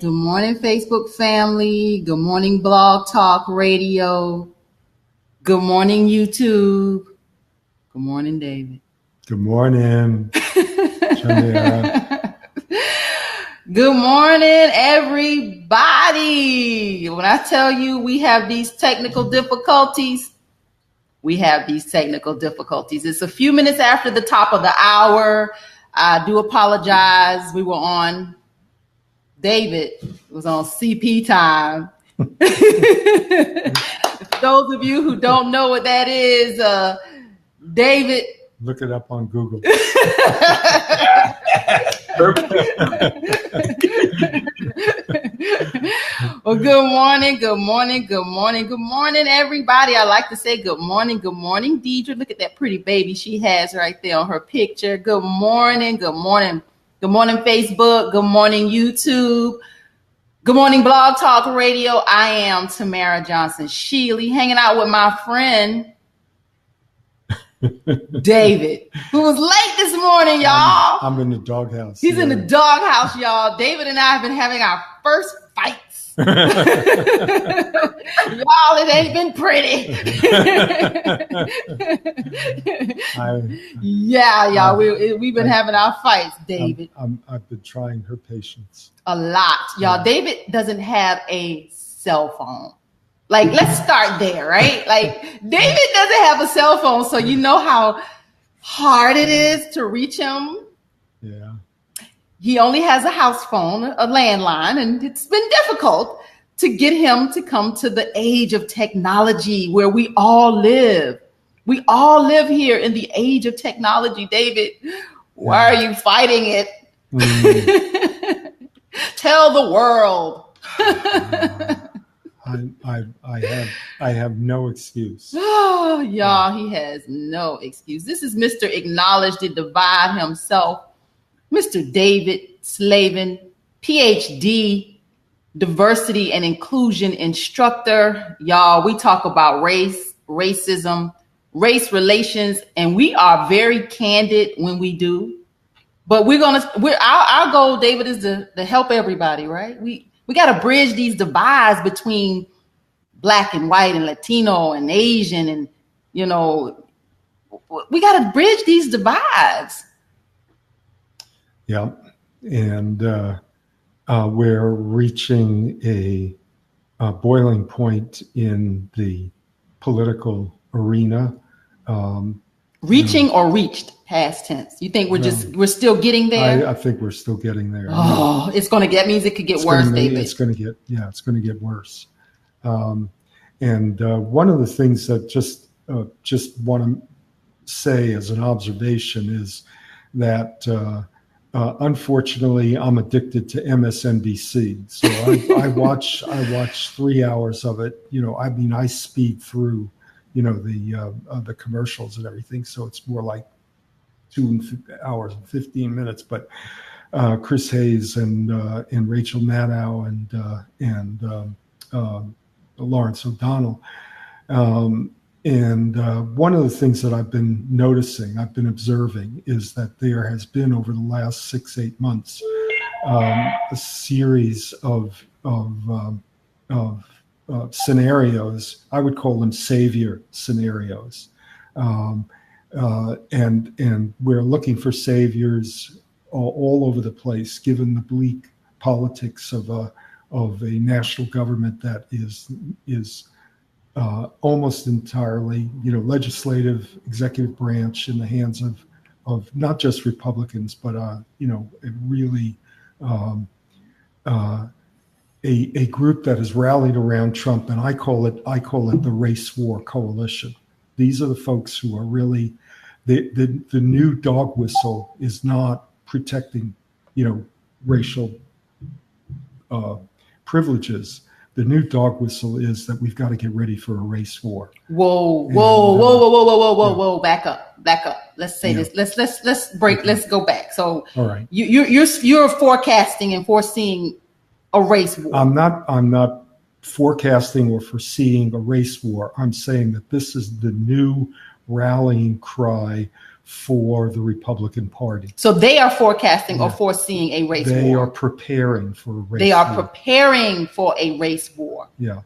Good morning, Facebook family. Good morning, Blog Talk Radio. Good morning, YouTube. Good morning, David. Good morning, Jamira. Good morning, everybody. When I tell you we have these technical difficulties, we have these technical difficulties. It's a few minutes after the top of the hour. I do apologize. We were on, David was on CP time. For those of you who don't know what that is, David. Look it up on Google. Well, good morning, everybody. I like to say good morning, Deidre. Look at that pretty baby she has right there on her picture. Good morning, Facebook. Good morning, YouTube. Good morning, Blog Talk Radio. I am Tamara Johnson Shealy, hanging out with my friend David, who was late this morning, y'all. I'm in the doghouse. He's in the doghouse, y'all. David and I have been having our first fights. Y'all, it ain't been pretty. Y'all, we've been having our fights, David. I've been trying her patience. A lot. Y'all, David doesn't have a cell phone. Like, let's start there, right? Like, David doesn't have a cell phone, so you know how hard it is to reach him. Yeah. He only has a house phone, a landline, and it's been difficult to get him to come to the age of technology where we all live. We all live here in the age of technology. David, why are you fighting it? Tell the world. I have no excuse. Oh, y'all, he has no excuse. This is Mr. Acknowledge the Divide himself, Mr. David Slavin, PhD, diversity and inclusion instructor. Y'all, we talk about race, racism, race relations, and we are very candid when we do. But our goal, David, is to help everybody, right? We got to bridge these divides between Black and white and Latino and Asian. And, you know, we got to bridge these divides. Yeah. And we're reaching a boiling point in the political arena. Reaching or reached, past tense? You think we're still getting there? I think we're still getting there. Oh, that means it could get worse, David. It's going to get worse. And one of the things that just want to say as an observation is that unfortunately I'm addicted to MSNBC. So I watch 3 hours of it. You know, I mean, I speed through, you know, the commercials and everything. So it's more like 2 hours and 15 minutes. But Chris Hayes and Rachel Maddow and Lawrence O'Donnell. And one of the things that I've been observing is that there has been over the last 6-8 months a series of scenarios. I would call them savior scenarios, and we're looking for saviors all over the place, given the bleak politics of a national government that is almost entirely, you know, legislative, executive branch in the hands of not just Republicans, but you know, a really a group that has rallied around Trump, and I call it the race war coalition. These are the folks who are really the new dog whistle is not protecting, you know, racial privileges. The new dog whistle is that we've got to get ready for a race war. Whoa! Back up. Let's say this. Let's break. Okay. Let's go back. So, all right, you're forecasting and foreseeing a race war. I'm not forecasting or foreseeing a race war. I'm saying that this is the new rallying cry for the Republican Party. So they are forecasting or foreseeing a race war. They are preparing for a race war. They are preparing for a race war. Yeah.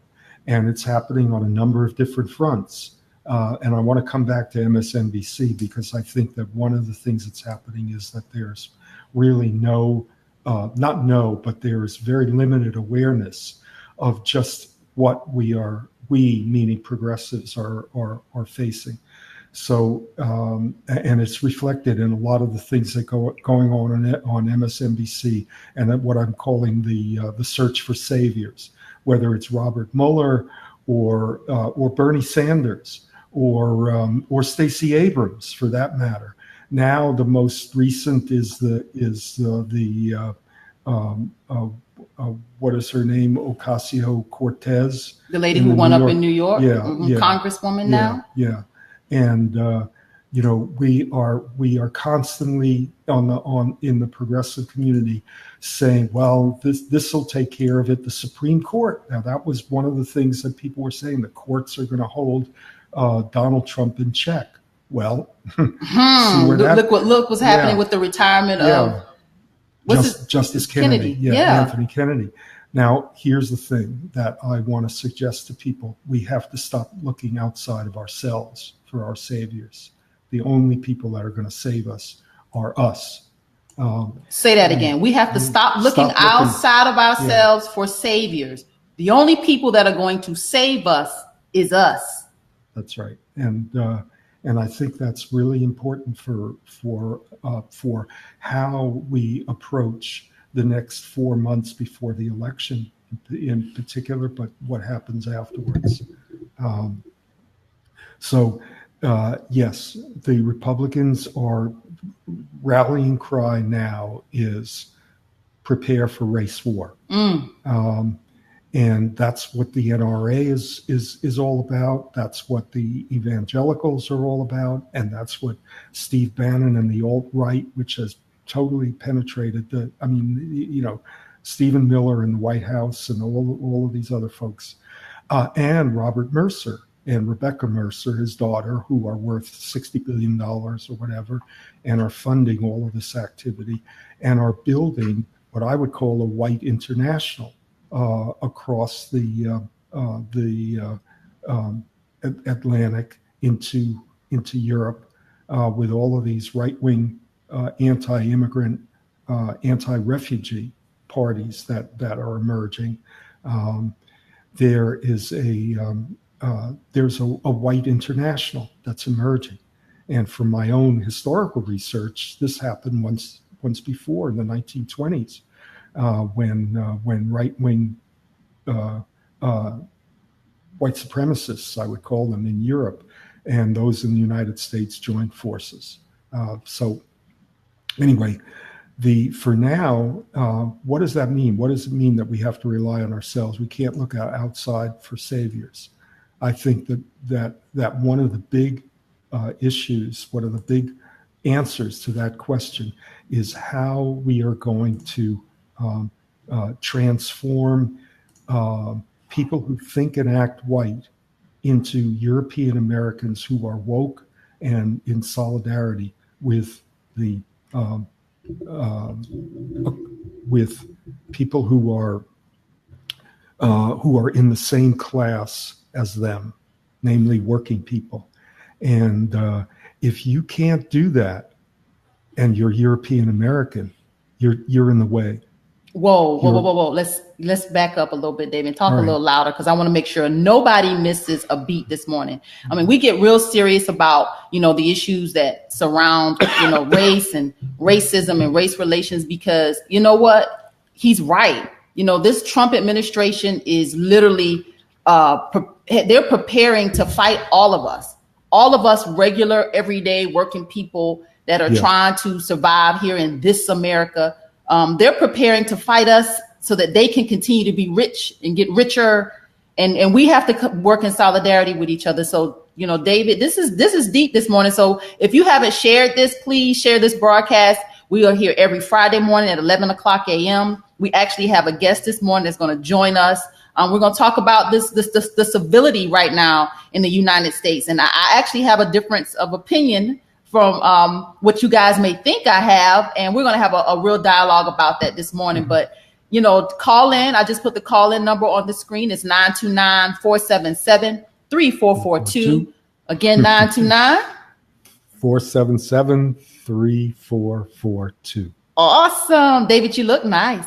And it's happening on a number of different fronts. And I want to come back to MSNBC because I think that one of the things that's happening is that there's really but there's very limited awareness of just what we meaning progressives are facing. So, and it's reflected in a lot of the things that going on MSNBC and what I'm calling the search for saviors, whether it's Robert Mueller or Bernie Sanders or Stacey Abrams for that matter. Now the most recent is what is her name? Ocasio-Cortez. The lady who won up in New York. Yeah, Congresswoman now. Yeah. And we are constantly in the progressive community saying, well, this will take care of it. The Supreme Court. Now that was one of the things that people were saying. The courts are going to hold Donald Trump in check. Well, look what's happening with the retirement of Justice Kennedy. Anthony Kennedy. Now, here's the thing that I want to suggest to people. We have to stop looking outside of ourselves for our saviors. The only people that are going to save us are us. Say that again. We have to stop looking outside of ourselves for saviors. The only people that are going to save us is us. That's right. And I think that's really important for how we approach the next 4 months before the election in particular, but what happens afterwards. Yes, the Republicans are rallying cry now is prepare for race war. And that's what the NRA is all about. That's what the evangelicals are all about. And that's what Steve Bannon and the alt-right, which has totally penetrated Stephen Miller in the White House and all of these other folks, and Robert Mercer and Rebecca Mercer, his daughter, who are worth $60 billion or whatever, and are funding all of this activity and are building what I would call a white international across the Atlantic into Europe with all of these right-wing anti-immigrant, anti-refugee parties that are emerging. There's a white international that's emerging, and from my own historical research, this happened once before in the 1920s. When right-wing white supremacists, I would call them, in Europe, and those in the United States joined forces. So anyway, for now, what does that mean? What does it mean that we have to rely on ourselves? We can't look outside for saviors. I think that one of the big issues, one of the big answers to that question is how we are going to transform people who think and act white into European Americans who are woke and in solidarity with with people who are in the same class as them, namely working people. And if you can't do that, and you're European American, you're in the way. Whoa. Let's back up a little bit, David, and talk a little louder, because I want to make sure nobody misses a beat this morning. I mean, we get real serious about, the issues that surround, race and racism and race relations, because you know what? He's right. This Trump administration is literally, they're preparing to fight all of us regular, everyday working people that are trying to survive here in this America. They're preparing to fight us so that they can continue to be rich and get richer. And we have to work in solidarity with each other. So, David, this is deep this morning. So if you haven't shared this, please share this broadcast. We are here every Friday morning at 11 o'clock a.m. We actually have a guest this morning that's going to join us. We're going to talk about the civility right now in the United States. And I actually have a difference of opinion what you guys may think I have. And we're going to have a real dialogue about that this morning. Mm-hmm. But, call in. I just put the call in number on the screen. It's 929-477-3442. Again, 929-477-3442. Awesome. David, you look nice.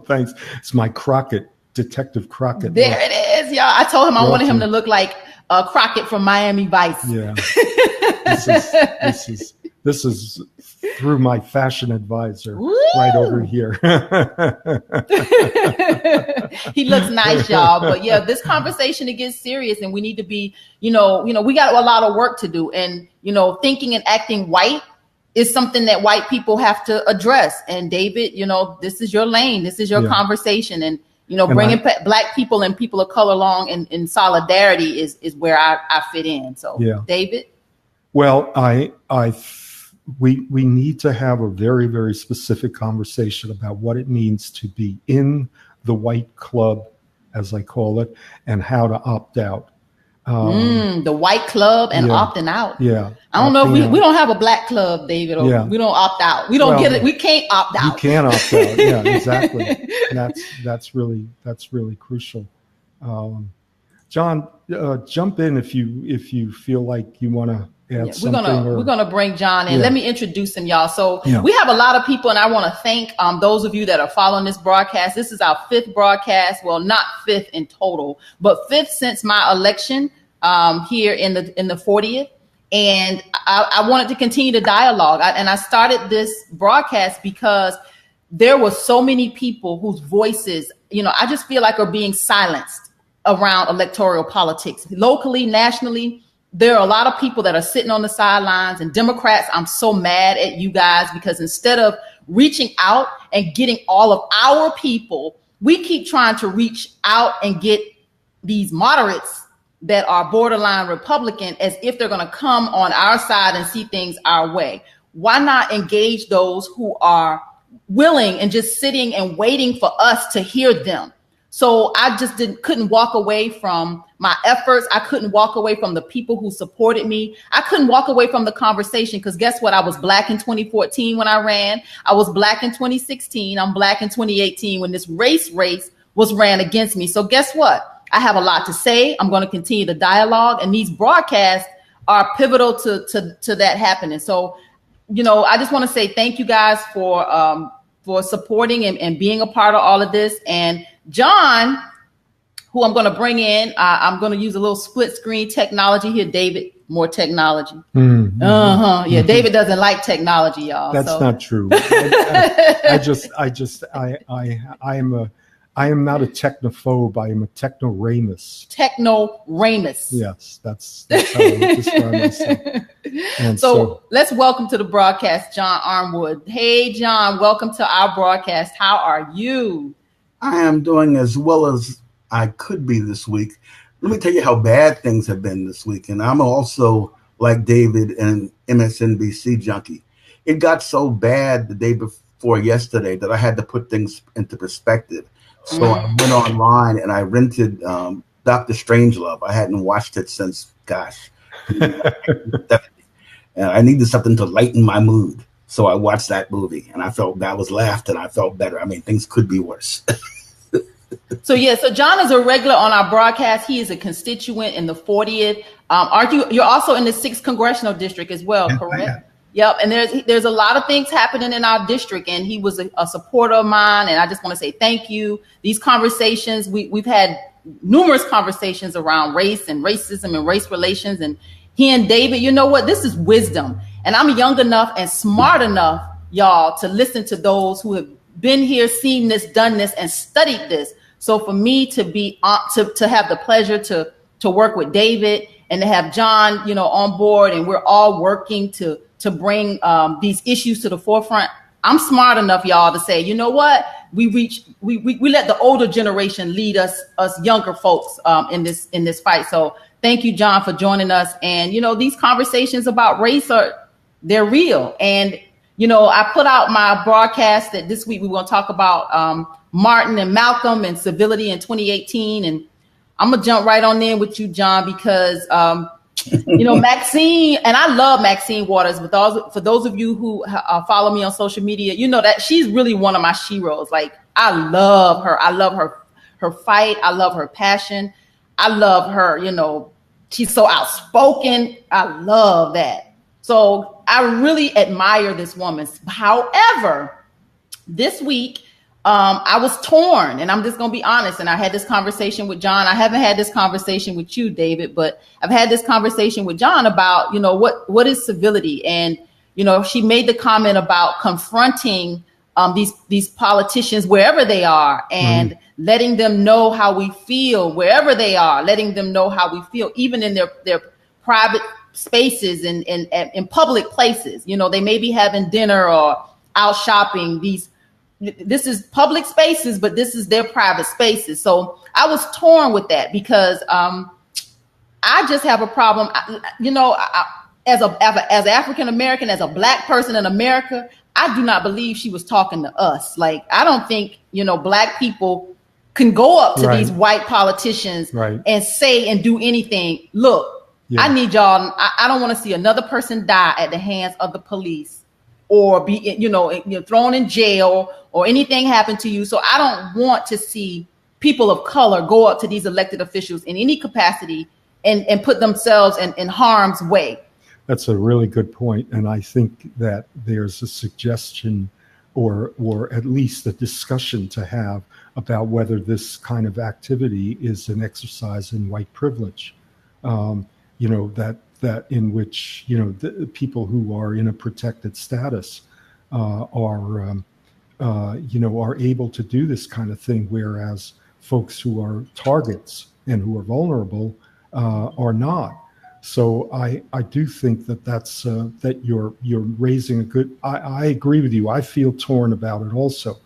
Thanks. It's my Crockett, Detective Crockett. There it is, y'all. I told him I wanted him to look like Crockett from Miami Vice. Yeah. This is through my fashion advisor. Woo! Right over here. He looks nice, y'all. But yeah, this conversation, it gets serious, and we need to be, we got a lot of work to do. And, thinking and acting white is something that white people have to address. And David, this is your lane. This is your conversation. And, bringing Black people and people of color along in solidarity is where I fit in. So, David. Well, we need to have a very, very specific conversation about what it means to be in the white club, as I call it, and how to opt out. The white club and opting out. Yeah. I don't know if we don't have a Black club, David, or we don't opt out. We don't get it. We can't opt out. You can't opt out. Yeah, exactly. That's really crucial. John, jump in if you feel like you want to add something. We're gonna bring John in. Let me introduce him, y'all. So we have a lot of people, and I want to thank those of you that are following this broadcast. This is our 5th broadcast. Well, not 5th in total, but 5th since my election here in the 40th. And I wanted to continue the dialogue. I started this broadcast because there were so many people whose voices, I just feel like are being silenced around electoral politics, locally, nationally. There are a lot of people that are sitting on the sidelines, and Democrats, I'm so mad at you guys, because instead of reaching out and getting all of our people, we keep trying to reach out and get these moderates that are borderline Republican as if they're going to come on our side and see things our way. Why not engage those who are willing and just sitting and waiting for us to hear them? So I just couldn't walk away from my efforts. I couldn't walk away from the people who supported me. I couldn't walk away from the conversation, because guess what? I was Black in 2014 when I ran. I was Black in 2016. I'm Black in 2018 when this race was ran against me. So guess what? I have a lot to say. I'm going to continue the dialogue, and these broadcasts are pivotal to that happening. So, I just want to say thank you guys for supporting and being a part of all of this. And John, who I'm going to bring in, I'm going to use a little split screen technology here. David, more technology. Mm-hmm. Yeah, David doesn't like technology, y'all. That's not true. I am not a technophobe. I am a technoramus. Technoramus. Yes, that's how I describe myself. And so let's welcome to the broadcast, John Armwood. Hey, John, welcome to our broadcast. How are you? I am doing as well as I could be this week. Let me tell you how bad things have been this week. And I'm also, like David, an MSNBC junkie. It got so bad the day before yesterday that I had to put things into perspective. So I went online and I rented Dr. Strangelove. I hadn't watched it since, and I needed something to lighten my mood. So I watched that movie, and I felt that was laughed, and I felt better. I mean, things could be worse. So John is a regular on our broadcast. He is a constituent in the 40th. You're also in the 6th congressional district as well, correct? Yep. And there's a lot of things happening in our district, and he was a supporter of mine. And I just want to say thank you. These conversations, we've had numerous conversations around race and racism and race relations. And he and David, you know what? This is wisdom. And I'm young enough and smart enough, y'all, to listen to those who have been here, seen this, done this, and studied this. So for me to be to have the pleasure to work with David and to have John, on board, and we're all working to bring these issues to the forefront. I'm smart enough, y'all, to say, you know what? We let the older generation lead us younger folks in this fight. So thank you, John, for joining us. And these conversations about race they're real. And I put out my broadcast that this week we want to talk about Martin and Malcom and Civility in 2018. And I'm gonna jump right on in with you, John, because You know, Maxine, and I love Maxine Waters. For those of you who follow me on social media, you know that she's really one of my sheroes. Like, I love her. I love her fight. I love her passion. I love her. You know, she's so outspoken. I love that. So I really admire this woman. However, this week, I was torn, and I'm just going to be honest. And I had this conversation with John. I haven't had this conversation with you, David, but I've had this conversation with John about, you know, what is civility? And, you know, she made the comment about confronting these politicians wherever they are, and letting them know how we feel wherever they are, letting them know how we feel, even in their private spaces and in public places. You know, they may be having dinner or out shopping. This is public spaces, but this is their private spaces. So I was torn with that because I just have a problem. You know, as African American, as a Black person in America, I do not believe she was talking to us. Like, I don't think, you know, Black people can go up to these white politicians and say and do anything. Look, I need y'all. I don't want to see another person die at the hands of the police, or be, you know, thrown in jail, or anything happen to you. So I don't want to see people of color go up to these elected officials in any capacity and put themselves in harm's way. That's a really good point. And I think that there's a suggestion or at least a discussion to have about whether this kind of activity is an exercise in white privilege. You know, that in which, you know, the people who are in a protected status are able to do this kind of thing, whereas folks who are targets and who are vulnerable are not. So I do think that's that you're raising a good. I agree with you. I feel torn about it also,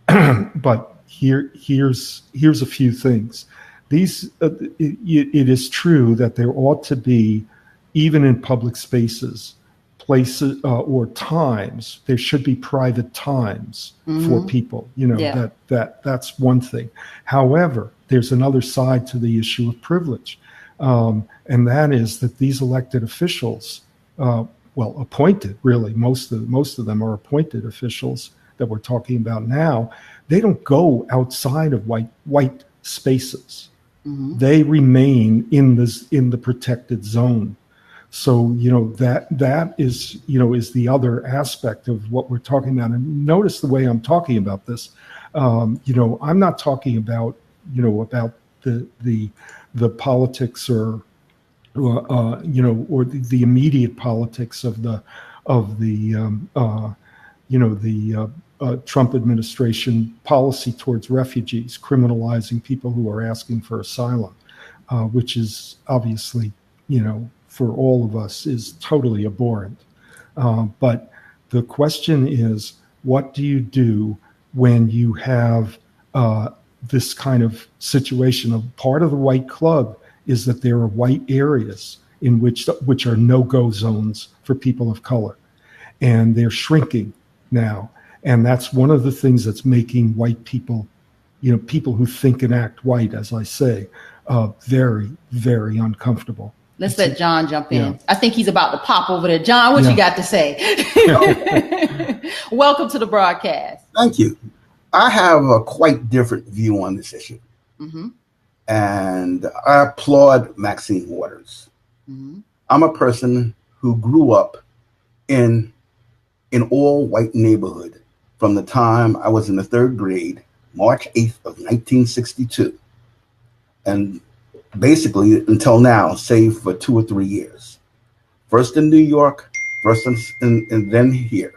but here's a few things. It is true that there ought to be, even in public spaces, places or times, there should be private times for people. You know, that's one thing. However, there's another side to the issue of privilege, and that is that these elected officials, appointed, really, most of them are appointed officials that we're talking about now. They don't go outside of white spaces. They remain in the protected zone. So, you know, that is, you know, is the other aspect of what we're talking about. And notice the way I'm talking about this. You know, I'm not talking about, you know, about the politics or the immediate politics of the Trump administration policy towards refugees, criminalizing people who are asking for asylum, which is obviously, you know, for all of us is totally abhorrent. But the question is, what do you do when you have this kind of situation? A part of the white club is that there are white areas in which are no-go zones for people of color, and they're shrinking now. And that's one of the things that's making white people, you know, people who think and act white, as I say, very, very uncomfortable. Let's let John jump in. Yeah. I think he's about to pop over there. John, what you got to say? Welcome to the broadcast. Thank you. I have a quite different view on this issue. And I applaud Maxine Waters. I'm a person who grew up in an all-white neighborhood from the time I was in the 3rd grade, March 8th of 1962. And basically until now, save for 2 or 3 years. First in New York, and then here.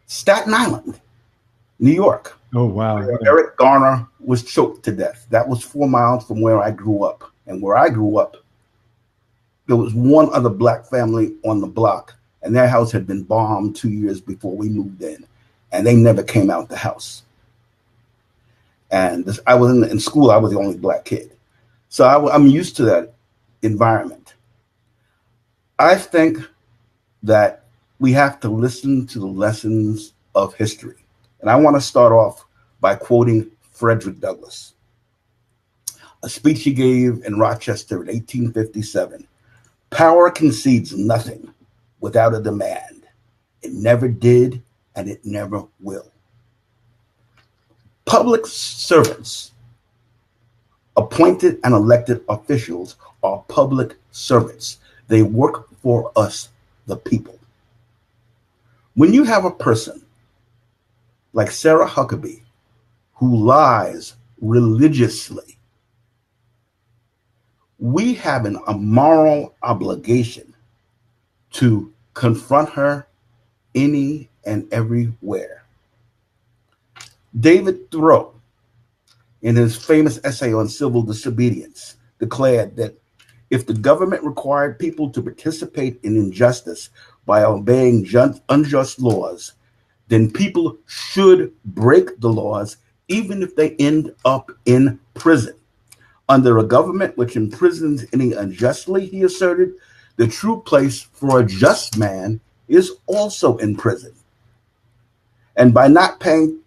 Staten Island, New York. Oh, wow. Eric Garner was choked to death. That was 4 miles from where I grew up. And where I grew up, there was one other Black family on the block, and their house had been bombed 2 years before we moved in, and they never came out the house. And I was in school, I was the only Black kid. So I'm used to that environment. I think that we have to listen to the lessons of history. And I want to start off by quoting Frederick Douglass, a speech he gave in Rochester in 1857 Power concedes nothing without a demand. It never did, and it never will. Public servants, appointed and elected officials, are public servants. They work for us, the people. When you have a person like Sarah Huckabee who lies religiously, we have a moral obligation to confront her any and everywhere. David Thoreau, in his famous essay on civil disobedience, declared that if the government required people to participate in injustice by obeying unjust laws, then people should break the laws even if they end up in prison. Under a government which imprisons any unjustly, he asserted, the true place for a just man is also in prison. And by not paying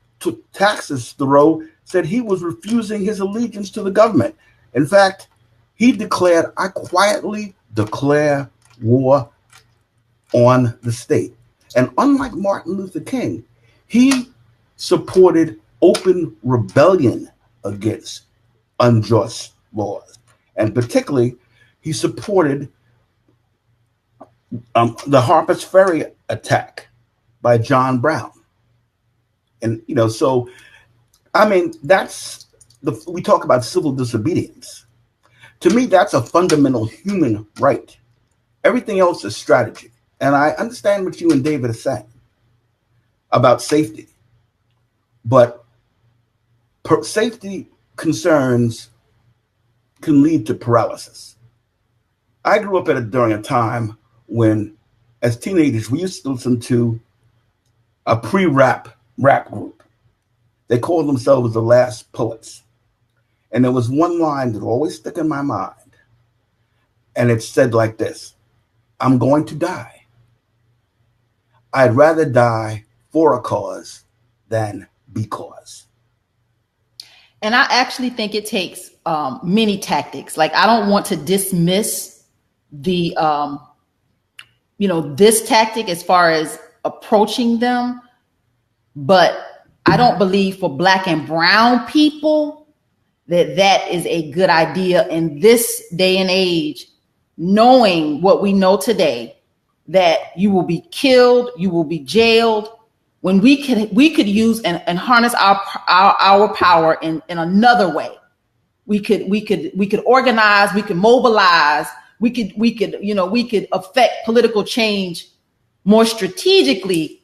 taxes, Thoreau said he was refusing his allegiance to the government. In fact, he declared, I quietly declare war on the state. And unlike Martin Luther King, he supported open rebellion against unjust laws. And particularly, he supported the Harper's Ferry attack by John Brown. And, so, we talk about civil disobedience. To me, that's a fundamental human right. Everything else is strategy. And I understand what you and David are saying about safety. But safety concerns can lead to paralysis. I grew up during a time when, as teenagers, we used to listen to a pre-rap group. They called themselves the Last Poets. And there was one line that always stuck in my mind. And it said like this: I'm going to die. I'd rather die for a cause than because. And I actually think it takes many tactics. Like, I don't want to dismiss the, this tactic as far as approaching them, but I don't believe for Black and brown people that is a good idea in this day and age, knowing what we know today, that you will be killed, you will be jailed, when we could use and harness our power in another way. We could organize, we could mobilize, we could affect political change more strategically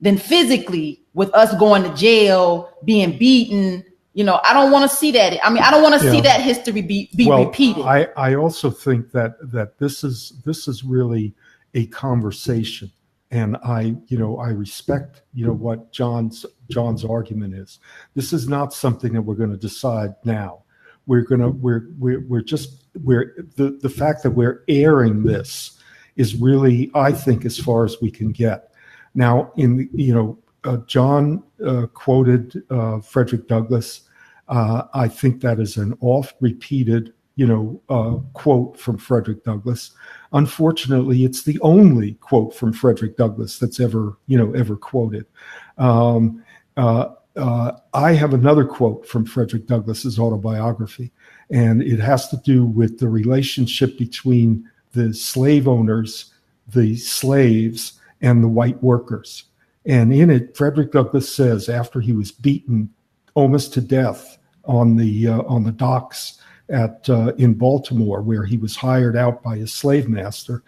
than physically, with us going to jail, being beaten. I don't want to see that. I don't want to see that history be repeated. I also think that this is really a conversation, and I respect what John's argument is. This is not something that we're going to decide now. The fact that we're airing this is really, I think, as far as we can get. Now, John quoted Frederick Douglass. I think that is an oft-repeated, quote from Frederick Douglass. Unfortunately, it's the only quote from Frederick Douglass that's ever quoted. I have another quote from Frederick Douglass's autobiography, and it has to do with the relationship between the slave owners, the slaves, and the white workers. And in it, Frederick Douglass says, after he was beaten almost to death on the docks in Baltimore, where he was hired out by his slave master,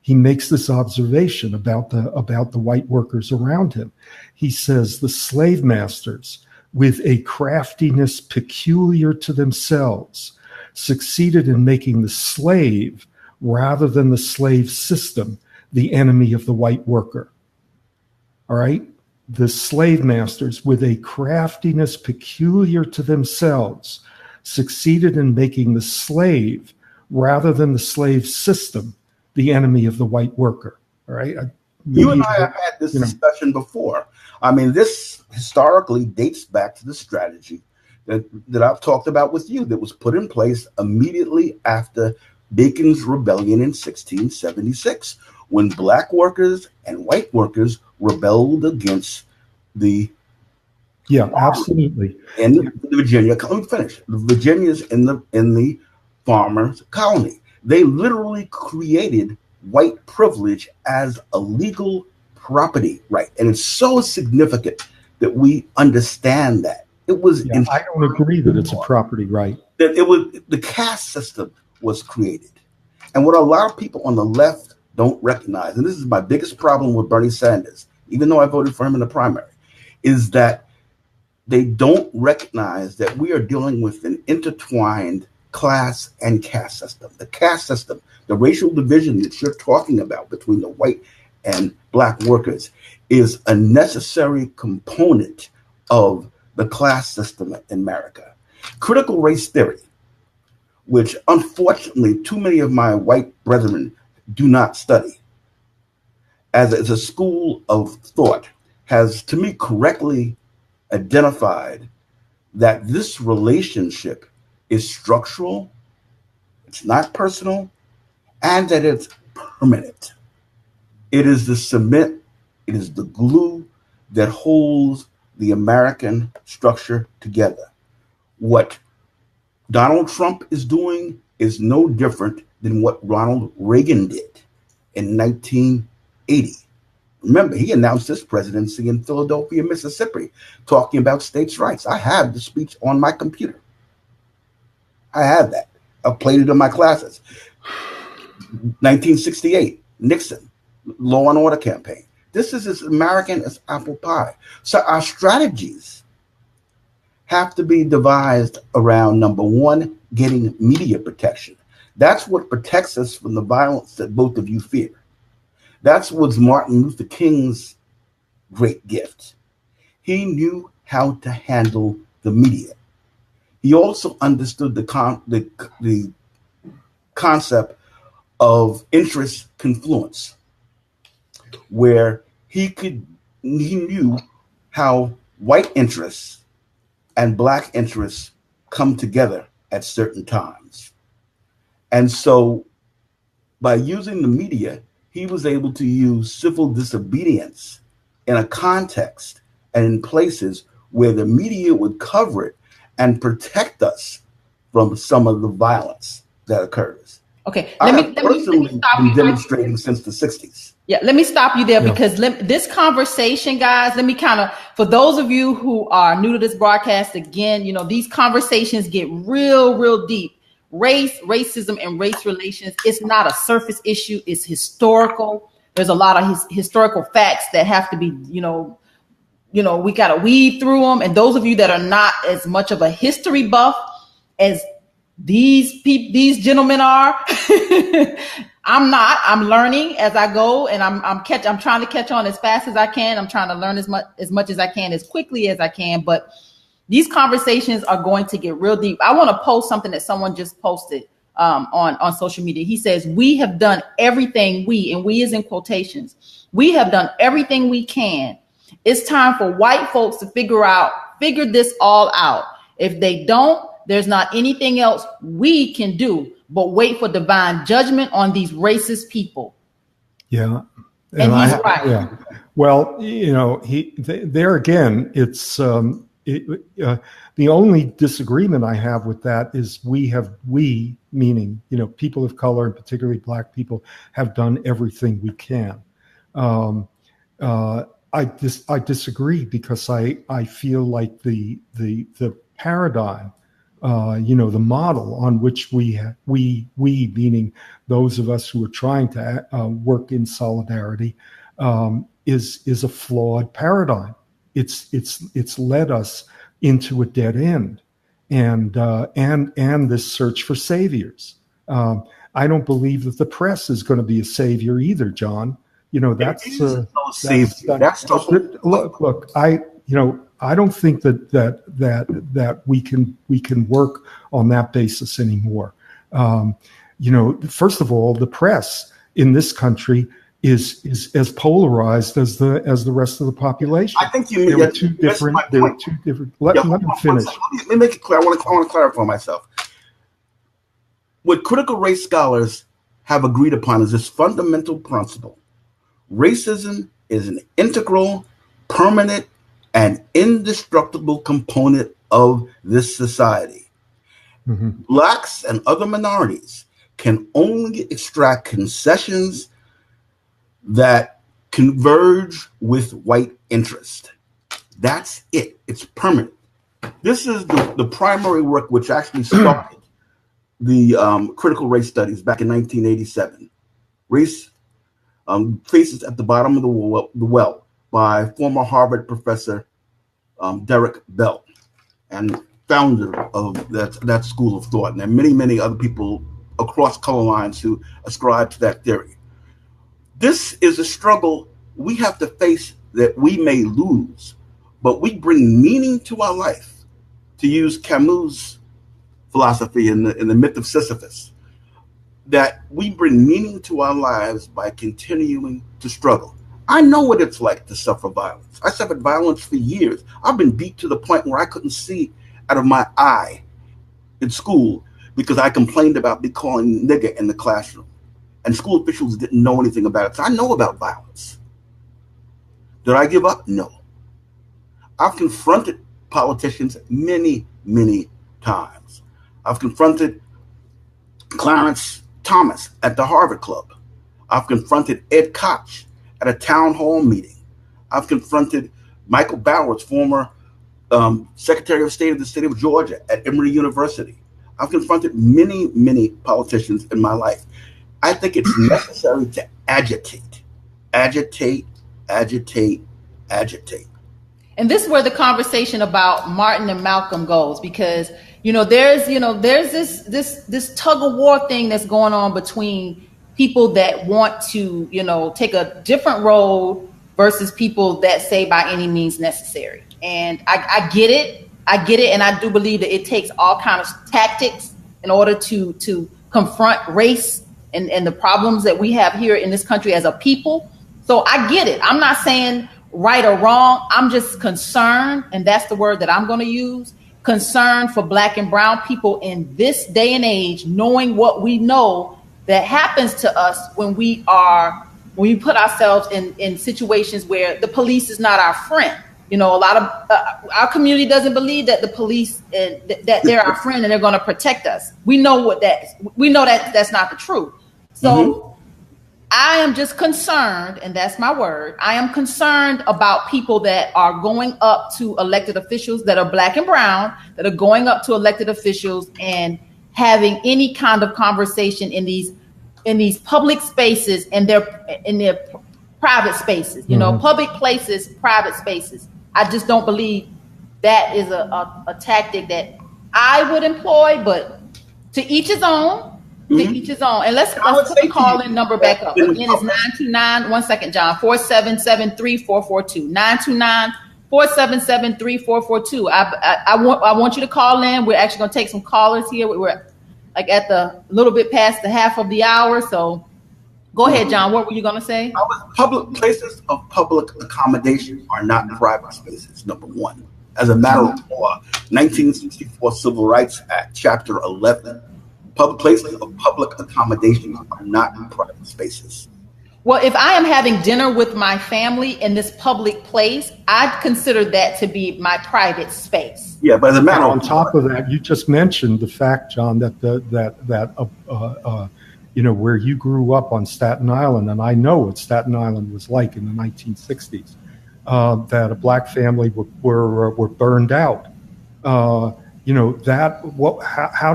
he makes this observation about the white workers around him. He says, the slave masters, with a craftiness peculiar to themselves, succeeded in making the slave, rather than the slave system, the enemy of the white worker. All right? The slave masters, with a craftiness peculiar to themselves, succeeded in making the slave, rather than the slave system, the enemy of the white worker. All right? You and I have had this discussion before. This historically dates back to the strategy that I've talked about with you, that was put in place immediately after Bacon's Rebellion in 1676, when black workers and white workers rebelled against the absolutely. in the Virginia. Let me finish. The Virginians in the farmers' colony. They literally created white privilege as a legal property right, and it's so significant that we understand that it was. I don't agree that it's a property right. That it was the caste system was created, and what a lot of people on the left don't recognize, and this is my biggest problem with Bernie Sanders, even though I voted for him in the primary, is that they don't recognize that we are dealing with an intertwined class and caste system. The caste system, the racial division that you're talking about between the white and black workers, is a necessary component of the class system in America. Critical race theory, which unfortunately too many of my white brethren do not study, as a school of thought, has to me correctly identified that this relationship is structural, it's not personal, and that it's permanent. It is the cement, it is the glue that holds the American structure together. What Donald Trump is doing is no different than what Ronald Reagan did in 1980. Remember, he announced his presidency in Philadelphia, Mississippi, talking about states' rights. I have the speech on my computer. I have that. I've played it in my classes. 1968, Nixon, Law and Order campaign. This is as American as apple pie. So our strategies have to be devised around, number one, getting media protection. That's what protects us from the violence that both of you fear. That's what's Martin Luther King's great gift. He knew how to handle the media. He also understood the concept of interest confluence, where he knew how white interests and black interests come together at certain times. And so by using the media, he was able to use civil disobedience in a context and in places where the media would cover it and protect us from some of the violence that occurs. Okay, I have personally been demonstrating since the 60s. Yeah, let me stop you there because this conversation, guys, let me kind of, for those of you who are new to this broadcast, again, these conversations get real deep. Race, racism, and race relations, it's not a surface issue. It's historical. There's a lot of historical facts that have to be, we got to weed through them. And those of you that are not as much of a history buff as these gentlemen are, I'm not. I'm learning as I go, and I'm trying to catch on as fast as I can. I'm trying to learn as much as I can, as quickly as I can. But these conversations are going to get real deep. I want to post something that someone just posted on social media. He says, we have done everything and we is in quotations. We have done everything we can. It's time for white folks to figure this all out. If they don't, there's not anything else we can do but wait for divine judgment on these racist people. Yeah. And he's right. Yeah. Well, there again, it's the only disagreement I have with that is we meaning people of color and particularly black people have done everything we can. I disagree because I feel like the paradigm, the model on which we meaning those of us who are trying to work in solidarity is a flawed paradigm. It's led us into a dead end, and this search for saviors. I don't believe that the press is going to be a savior either, John. Look. I don't think that we can work on that basis anymore. First of all, the press in this country is as polarized as the rest of the population. I think you mean there are two different. Let me finish. Let me make it clear. I want to clarify myself. what critical race scholars have agreed upon is this fundamental principle. Racism is an integral, permanent, and indestructible component of this society. Mm-hmm. Blacks and other minorities can only extract concessions that converge with white interest. That's it. It's permanent. This is the primary work which actually started the critical race studies back in 1987. Race Faces at the Bottom of the Well by former Harvard professor Derek Bell, and founder of that school of thought. And there are many, many other people across color lines who ascribe to that theory. This is a struggle we have to face that we may lose, but we bring meaning to our life. To use Camus' philosophy in the myth of Sisyphus, that we bring meaning to our lives by continuing to struggle. I know what it's like to suffer violence. I suffered violence for years. I've been beat to the point where I couldn't see out of my eye in school because I complained about being called nigger in the classroom. And school officials didn't know anything about it. So I know about violence. Did I give up? No. I've confronted politicians many, many times. I've confronted Clarence Thomas at the Harvard Club. I've confronted Ed Koch at a town hall meeting. I've confronted Michael Bowers, former Secretary of State of the state of Georgia at Emory University. I've confronted many, many politicians in my life. I think it's necessary to agitate. And this is where the conversation about Martin and Malcolm goes, because there's this tug of war thing that's going on between people that want to take a different road versus people that say by any means necessary. And I get it, and I do believe that it takes all kinds of tactics in order to confront race and the problems that we have here in this country as a people. So I get it. I'm not saying right or wrong. I'm just concerned, and that's the word that I'm going to use, concerned for Black and brown people in this day and age, knowing what we know that happens to us when we put ourselves in situations where the police is not our friend. A lot of our community doesn't believe that the police that they're our friend and they're going to protect us. We know that that's not the truth. So I am just concerned, and that's my word. I am concerned about people that are going up to elected officials that are Black and brown, that are going up to elected officials and having any kind of conversation in these public spaces and in their private spaces, public places, private spaces. I just don't believe that is a tactic that I would employ, but to each his own. To each his own. And let's put the call-in number back up. Again, it's 929, 1 second, John, 477-3442. 929-477-3442. I want you to call in. We're actually going to take some callers here. We're like at the little bit past the half of the hour. So go ahead, John. What were you going to say? Public places of public accommodation are not private spaces, number one. As a matter of law, 1964 Civil Rights Act, Chapter 11. Public places of public accommodation are not private spaces. Well, if I am having dinner with my family in this public place, I'd consider that to be my private space. Yeah, but as a matter on top of that, you just mentioned the fact, John, that where you grew up on Staten Island, and I know what Staten Island was like in the 1960s, that a Black family were burned out. How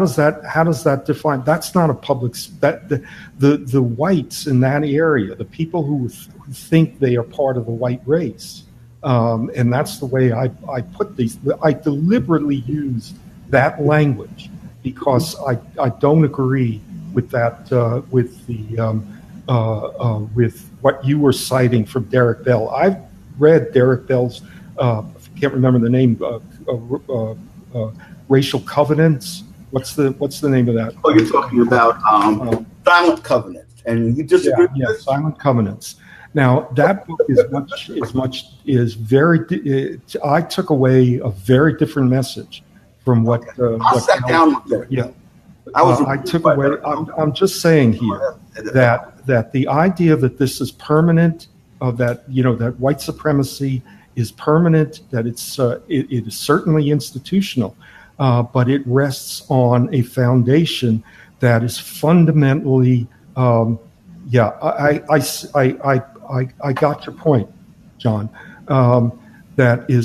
does that define? That's not a public. The whites in that area, the people who think they are part of the white race, and that's the way I put these. I deliberately use that language because I don't agree with that with what you were citing from Derek Bell. I've read Derek Bell's. I can't remember the name. Racial Covenants. What's the name of that? Oh, you're talking about Silent Covenants, and you disagree? Yeah, Silent Covenants. Now that book is very. I took away a very different message from what. I sat down with that. Yeah. I took away. I'm just saying here that the idea that this is permanent, that white supremacy is permanent, that it is certainly institutional, but it rests on a foundation that is fundamentally. I got your point, John. That it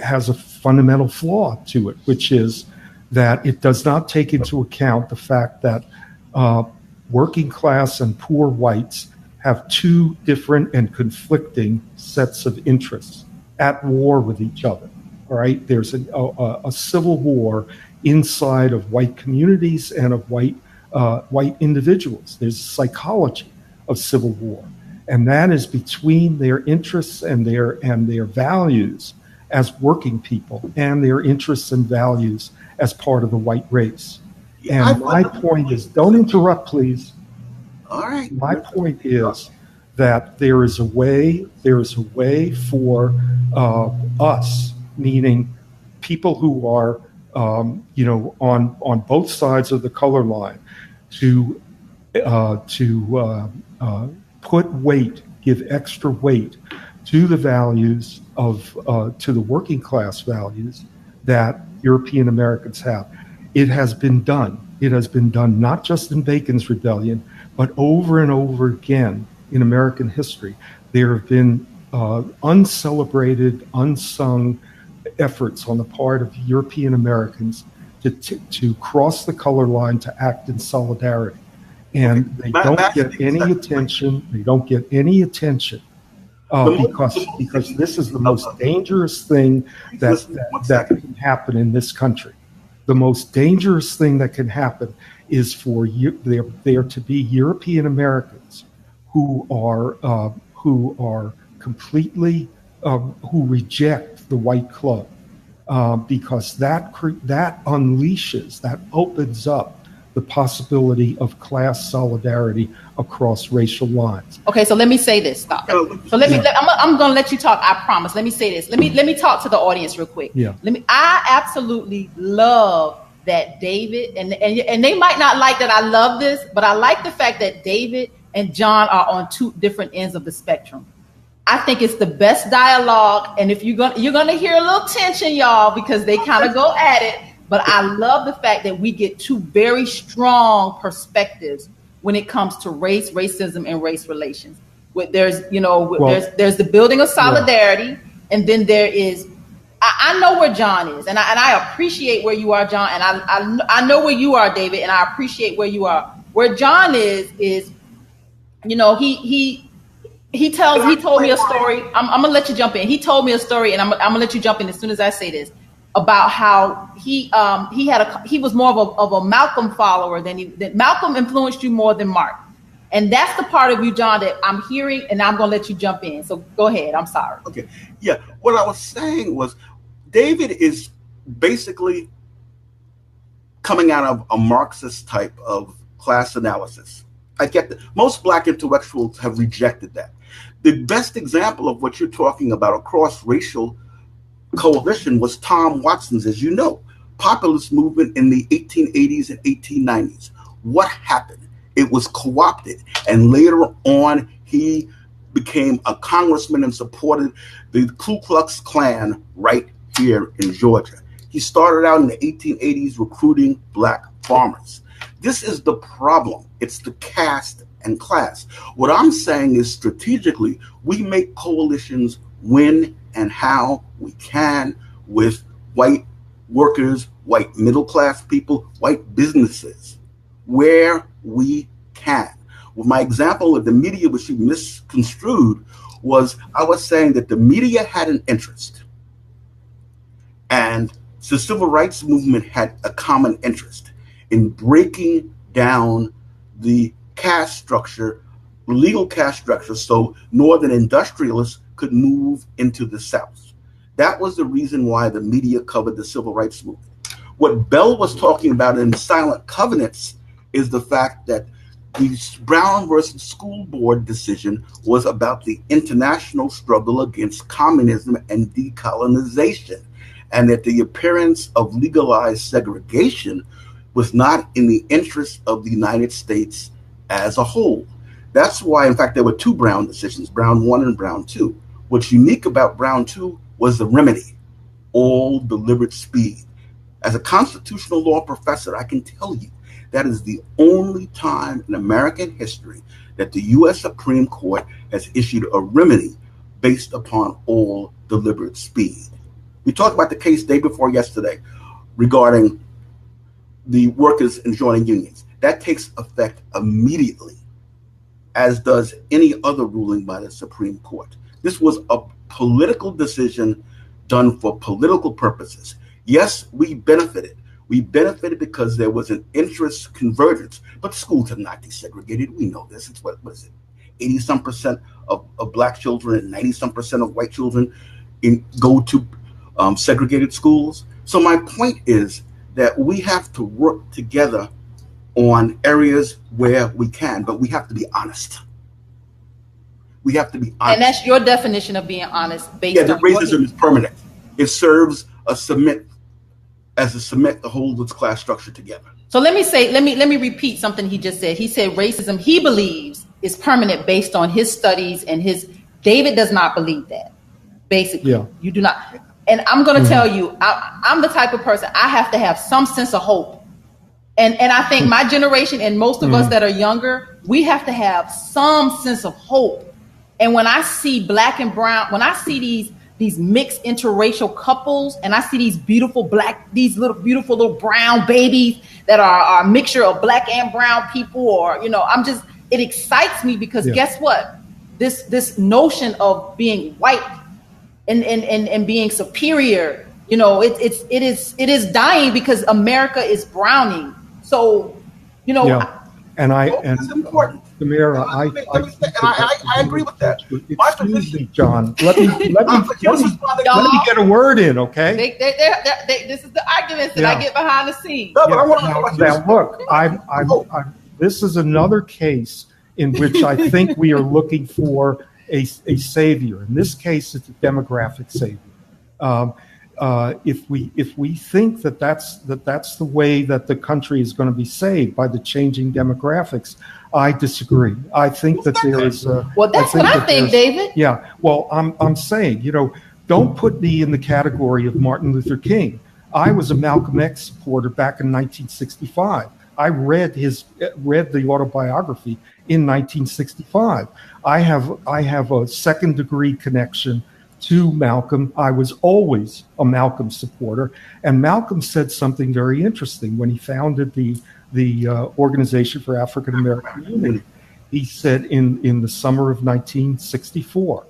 has a fundamental flaw to it, which is that it does not take into account the fact that working class and poor whites have two different and conflicting sets of interests at war with each other. All right, there's a civil war inside of white communities and of white individuals. There's a psychology of civil war. And that is between their interests and their values as working people and their interests and values as part of the white race. And my point is, don't interrupt, please. All right. My point is that there is a way for us, meaning people who are, on both sides of the color line, to put weight, give extra weight to the values to the working class values that European Americans have. It has been done. It has been done not just in Bacon's Rebellion, but over and over again in American history. There have been uncelebrated, unsung efforts on the part of European Americans to cross the color line, to act in solidarity. And they don't get any attention. They don't get any attention because this is the most dangerous thing that can happen in this country. The most dangerous thing that can happen is for there to be European Americans who are completely who reject the white club because that unleashes, that opens up the possibility of class solidarity across racial lines. Okay, so let me say this. Stop. So I'm going to let you talk. I promise. Let me say this. Let me talk to the audience real quick. Yeah. I absolutely love that David and they might not like that I love this, but I like the fact that David and John are on two different ends of the spectrum. I think it's the best dialogue, and if you're gonna hear a little tension, y'all, because they kind of go at it. But I love the fact that we get two very strong perspectives when it comes to race, racism, and race relations. There's the building of solidarity, and then there is. I know where John is, and I appreciate where you are, John, and I know where you are, David, and I appreciate where you are. Where John is he told me a story. I'm gonna let you jump in. He told me a story, and I'm gonna let you jump in as soon as I say this, about how he was more of a Malcolm follower that Malcolm influenced you more than Martin. And that's the part of you, John, that I'm hearing, and I'm gonna let you jump in. So go ahead. I'm sorry. Okay. Yeah. What I was saying was David is basically coming out of a Marxist type of class analysis. I get that. Most Black intellectuals have rejected that. The best example of what you're talking about across racial coalition was Tom Watson's, as you know, populist movement in the 1880s and 1890s. What happened? It was co-opted, and later on he became a congressman and supported the Ku Klux Klan right here in Georgia. He started out in the 1880s recruiting Black farmers. This is the problem. It's the caste and class. What I'm saying is strategically, we make coalitions when and how we can with white workers, white middle class people, white businesses, where we can. Well, my example of the media, which you misconstrued, was I was saying that the media had an interest and the civil rights movement had a common interest in breaking down the caste structure, legal caste structure, so northern industrialists could move into the South. That was the reason why the media covered the civil rights movement. What Bell was talking about in Silent Covenants is the fact that the Brown versus School Board decision was about the international struggle against communism and decolonization. and that the appearance of legalized segregation was not in the interest of the United States as a whole. That's why, in fact, there were two Brown decisions, Brown 1 and Brown 2. What's unique about Brown 2 was the remedy, all deliberate speed. As a constitutional law professor, I can tell you that is the only time in American history that the U.S. Supreme Court has issued a remedy based upon all deliberate speed. We talked about the case day before yesterday regarding the workers and joining unions. That takes effect immediately, as does any other ruling by the Supreme Court. This was a political decision done for political purposes. Yes, we benefited. We benefited because there was an interest convergence, but schools have not desegregated. We know this. It's what is it? 80-some% of black children and 90-some% of white children go to segregated schools. So my point is that we have to work together on areas where we can, but we have to be honest. We have to be honest. And that's your definition of being honest. Based on racism is permanent. It serves as a cement to hold its class structure together. So let me repeat something he just said. He said racism, he believes, is permanent based on his studies and David does not believe that. Basically, You do not. And I'm going to tell you, I'm the type of person, I have to have some sense of hope. And I think my generation and most of us that are younger, we have to have some sense of hope. And when I see black and brown, when I see these mixed interracial couples, and I see these beautiful beautiful little brown babies that are a mixture of black and brown people, or, it excites me because guess what? This notion of being white and being superior, it is dying because America is browning. So, it's important. Samira, I agree with that. Excuse me, John. Let me get a word in, okay? This is the arguments that I get behind the scenes. Now, look, this is another case in which I think we are looking for a savior. In this case, it's a demographic savior. If we think that's the way that the country is going to be saved by the changing demographics, I disagree. I think that there is. Well, that's what I think, David. Yeah. Well, I'm saying, don't put me in the category of Martin Luther King. I was a Malcolm X supporter back in 1965. I read the autobiography in 1965. I have a second degree connection to Malcolm. I was always a Malcolm supporter, and Malcolm said something very interesting when he founded the Organization for African American Unity. He said in the summer of 1964,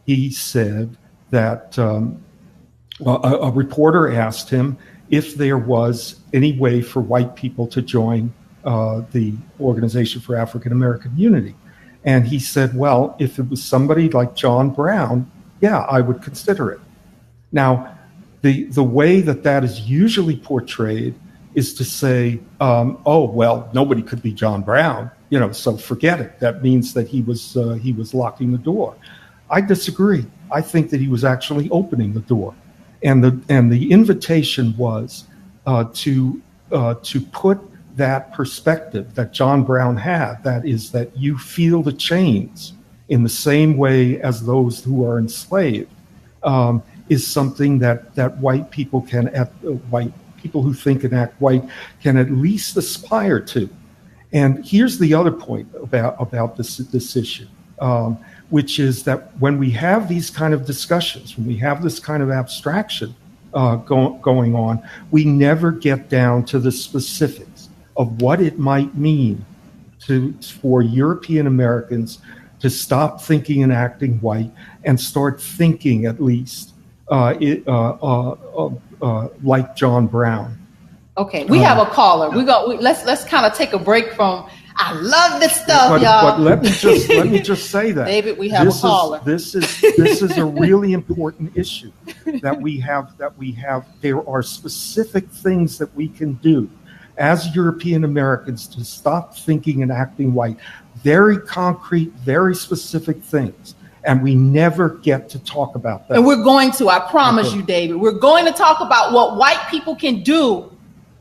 he said that a reporter asked him if there was any way for white people to join the Organization for African American Unity. And he said, well, if it was somebody like John Brown, yeah, I would consider it. Now, the way that is usually portrayed is to say, oh, well, nobody could be John Brown, so forget it. That means that he was locking the door. I disagree. I think that he was actually opening the door. And the invitation was to put that perspective that John Brown had, that is that you feel the chains in the same way as those who are enslaved, is something that white people white people who think and act white can at least aspire to. And here's the other point about this issue, which is that when we have these kind of discussions, when we have this kind of abstraction going on, we never get down to the specifics of what it might mean for European Americans to stop thinking and acting white and start thinking at least like John Brown. Okay, we have a caller. Let's kind of take a break from. I love this stuff, y'all. But let me just say that, David, we have a caller. This is a really important issue that we have. There are specific things that we can do as European Americans to stop thinking and acting white. Very concrete, very specific things. and we never get to talk about that. And we're going to, I promise you, David, we're going to talk about what white people can do.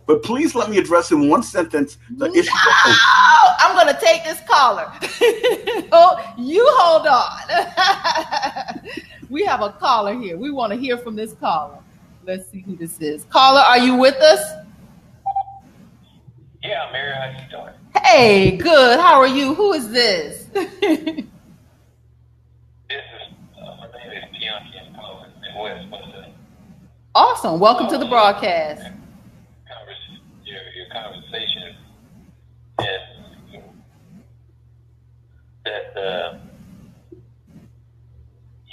But please let me address in one sentence the issue. Oh, I'm going to take this caller. Oh, you hold on. We have a caller here. We want to hear from this caller. Let's see who this is. Caller, are you with us? Yeah, Mary, how you doing? Hey, good. How are you? Who is this? This is, my name is Bianchi. I'm calling in West Washington. Awesome. Welcome to the broadcast. Your conversation and that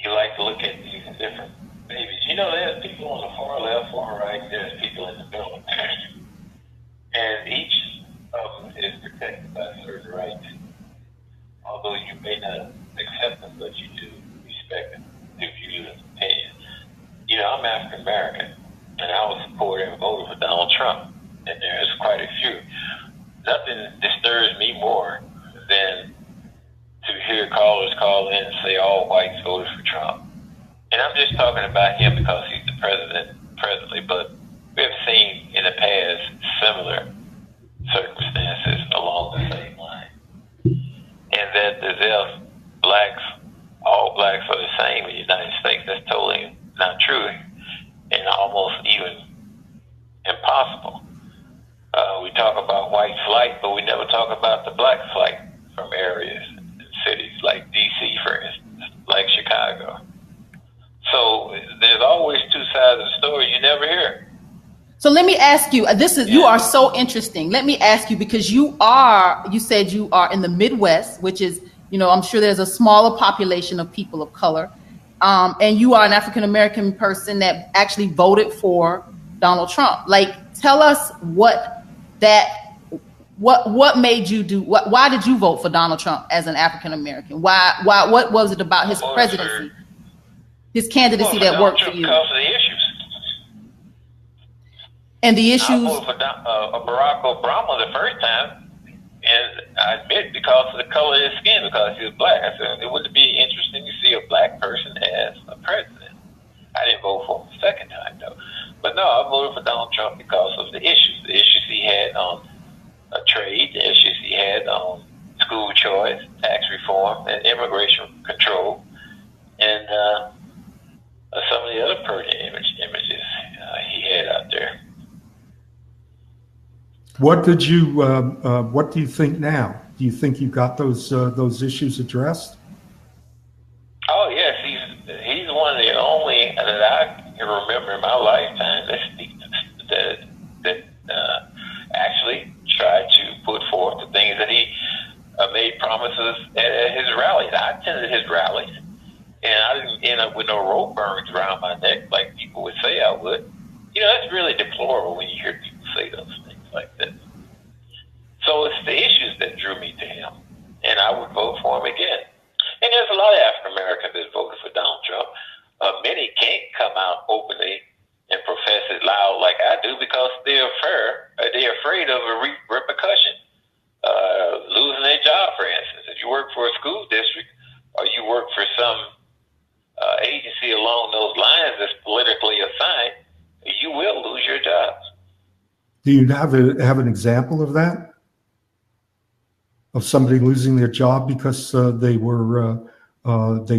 you like to look at these different babies. You know, there's people on the far left, far right, there's people in the middle. And each of them is protected by certain rights. Although you may not accept them, but you do respect them if you use opinion. You know, I'm African American, and I was supporting and voted for Donald Trump. And there's quite a few. Nothing disturbs me more than to hear callers call in and say all whites voted for Trump. And I'm just talking about him because he's the president presently, but we have seen in the past similar circumstances along the same line. And that as if all blacks are the same in the United States, that's totally not true and almost even impossible. We talk about white flight, but we never talk about the black flight from areas and cities like D.C., for instance, like Chicago. So there's always two sides of the story you never hear. So let me ask you, you are so interesting. Let me ask you, because you said you are in the Midwest, which is, I'm sure there's a smaller population of people of color. And you are an African-American person that actually voted for Donald Trump. Like, tell us what made you do, why did you vote for Donald Trump as an African-American? What was it about his presidency, his candidacy that worked for you? Because of the issues. And the issues. I voted for Barack Obama the first time, and I admit because of the color of his skin, because he was black. I said it would be interesting to see a black person as a president. I didn't vote for him the second time though. But no, I voted for Donald Trump because of the issues he had on trade, the issues he had on school choice, tax reform, and immigration control, and some of the other pertinent images he had out there. What do you think now? Do you think you got those issues addressed? Oh yes, he's one of the only that I can remember in my lifetime that actually tried to put forth the things that he made promises at his rallies. I attended his rallies, and I didn't end up with no rope burns around my neck like people would say I would. That's really deplorable when you hear people say those things like that. So it's the issues that drew me to him, and I would vote for him again. And there's a lot of African Americans that voted for Donald Trump. Many can't come out openly and profess it loud like I do because they're afraid of a repercussion, losing their job, for instance. If you work for a school district or you work for some agency along those lines that's politically assigned, you will lose your job. Do you have an example of that? Of somebody losing their job because they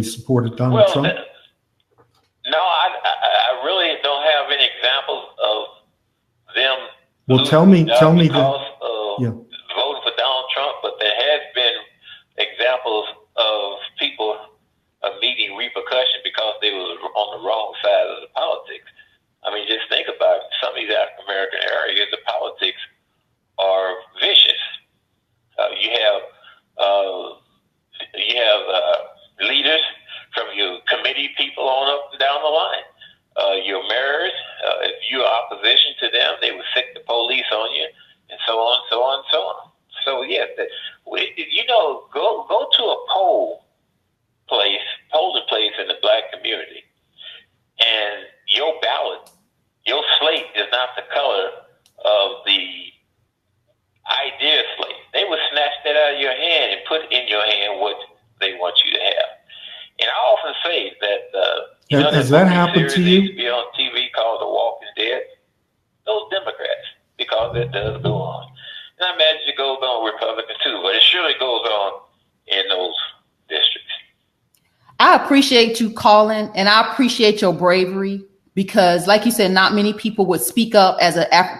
supported Donald Trump? No, I really don't have any examples of them. Well, tell me because of voting for Donald Trump, but there has been examples of people meeting repercussion because they was on the wrong side of the politics. I mean, just think about it. Some of these African American areas, the politics are vicious. You have leaders from your committee people on up and down the line. Your mayors, if you're opposition to them, they would sick the police on you, and so on, so on, so on. So yes, go to a polling place in the black community, and your ballot, your slate is not the color of the idea slate. They would snatch that out of your hand and put in your hand what they want you to have. And I You know Has that that movie happened series to that used to you? be on TV called The Walking Dead? Those Democrats, because it does go on. And I imagine it goes on with Republicans too, but it surely goes on in those districts. I appreciate you calling, and I appreciate your bravery because, like you said, not many people would speak up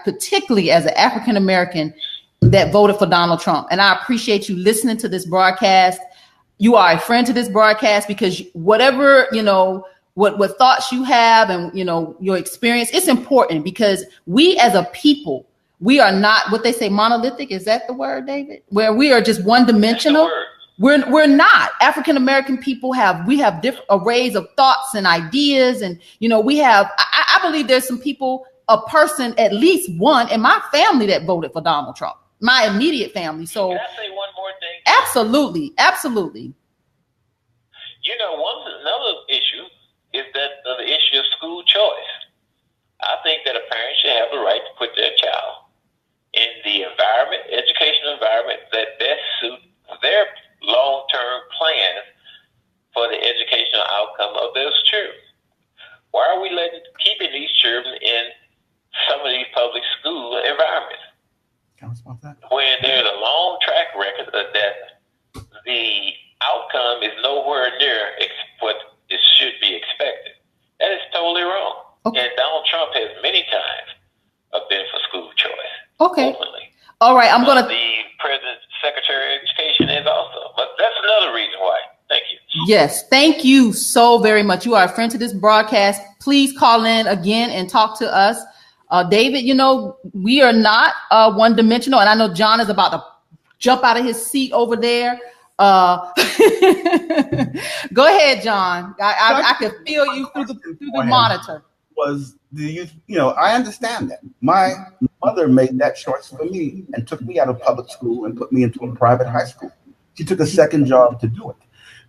particularly as an African American that voted for Donald Trump. And I appreciate you listening to this broadcast. You are a friend to this broadcast because whatever, what thoughts you have and, your experience, it's important because we as a people, we are not what they say monolithic. Is that the word, David? Where we are just one dimensional. We're not. African American people we have different arrays of thoughts and ideas, and we have. I believe there's some people, a person, at least one in my family that voted for Donald Trump. My immediate family. So can I say one more thing? Absolutely. Another issue is that the issue of school choice. I think that a parent should have the right to put their child in the educational environment that best suits their long-term plans for the educational outcome of those children. Why are we keeping these children in some of these public school environments? When there's a long track record of that the outcome is nowhere near what it should be expected. That is totally wrong. Okay. And Donald Trump has many times been for school choice. Okay. Openly. All right. The President's Secretary of Education is also. But that's another reason why. Thank you. Yes. Thank you so very much. You are a friend to this broadcast. Please call in again and talk to us. David, we are not one dimensional. And I know John is about to jump out of his seat over there. Go ahead, John. I can feel you through the monitor. I understand that. My mother made that choice for me and took me out of public school and put me into a private high school. She took a second job to do it.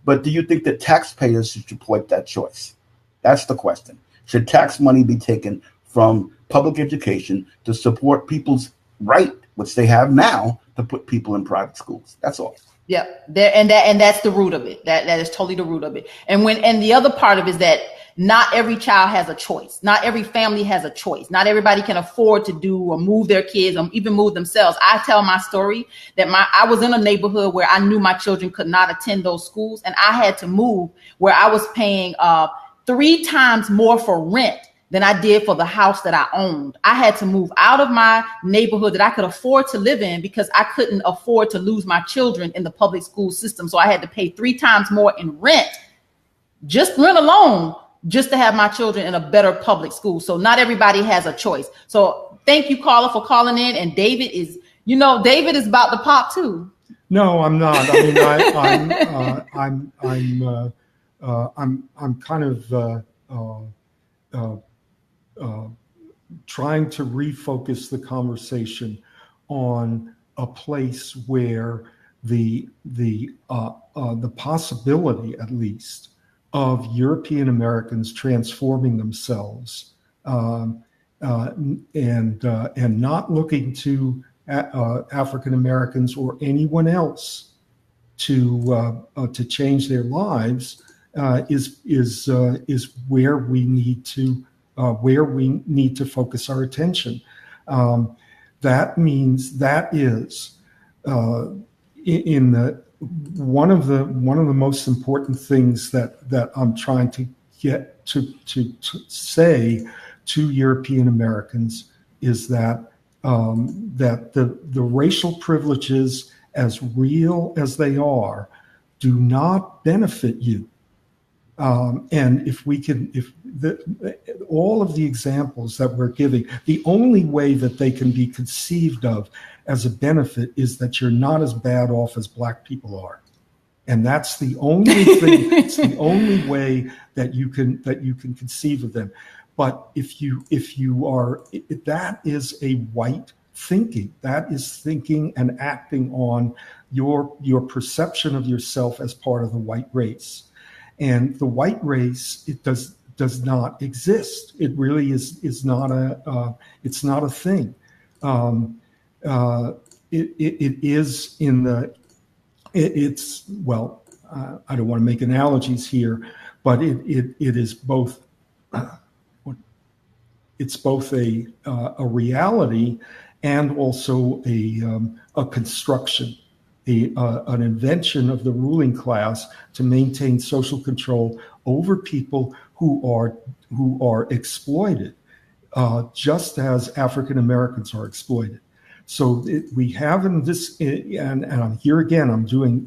But do you think that taxpayers should support that choice? That's the question. Should tax money be taken from public education to support people's right, which they have now, to put people in private schools? That's all. Yeah, and that's the root of it. That is totally the root of it. And the other part of it is that not every child has a choice. Not every family has a choice. Not everybody can afford to do or move their kids or even move themselves. I tell my story that I was in a neighborhood where I knew my children could not attend those schools, and I had to move where I was paying 3 times more for rent than I did for the house that I owned. I had to move out of my neighborhood that I could afford to live in because I couldn't afford to lose my children in the public school system. So I had to pay 3 times more in rent, just rent alone, just to have my children in a better public school. So not everybody has a choice. So thank you, caller, for calling in. And David is about to pop too. No, I'm not. I mean, I'm kind of trying to refocus the conversation on a place where the possibility, at least, of European Americans transforming themselves and not looking to African Americans or anyone else to change their lives is where we need to focus our attention. That means that is in the one of the most important things that I'm trying to get to say to European Americans is that the racial privileges, as real as they are, do not benefit you. And if all of the examples that we're giving, the only way that they can be conceived of as a benefit is that you're not as bad off as Black people are. And that's the only thing, it's the only way that you can conceive of them. But if you are, that is a white thinking. That is thinking and acting on your perception of yourself as part of the white race. And the white race, it does not exist. It really is not it's not a thing. It is in the, it's, well, I don't want to make analogies here, but it is both. It's both a reality and also a construction, an invention of the ruling class to maintain social control over people who are exploited, just as African Americans are exploited. So we have in this, and I'm here again. I'm doing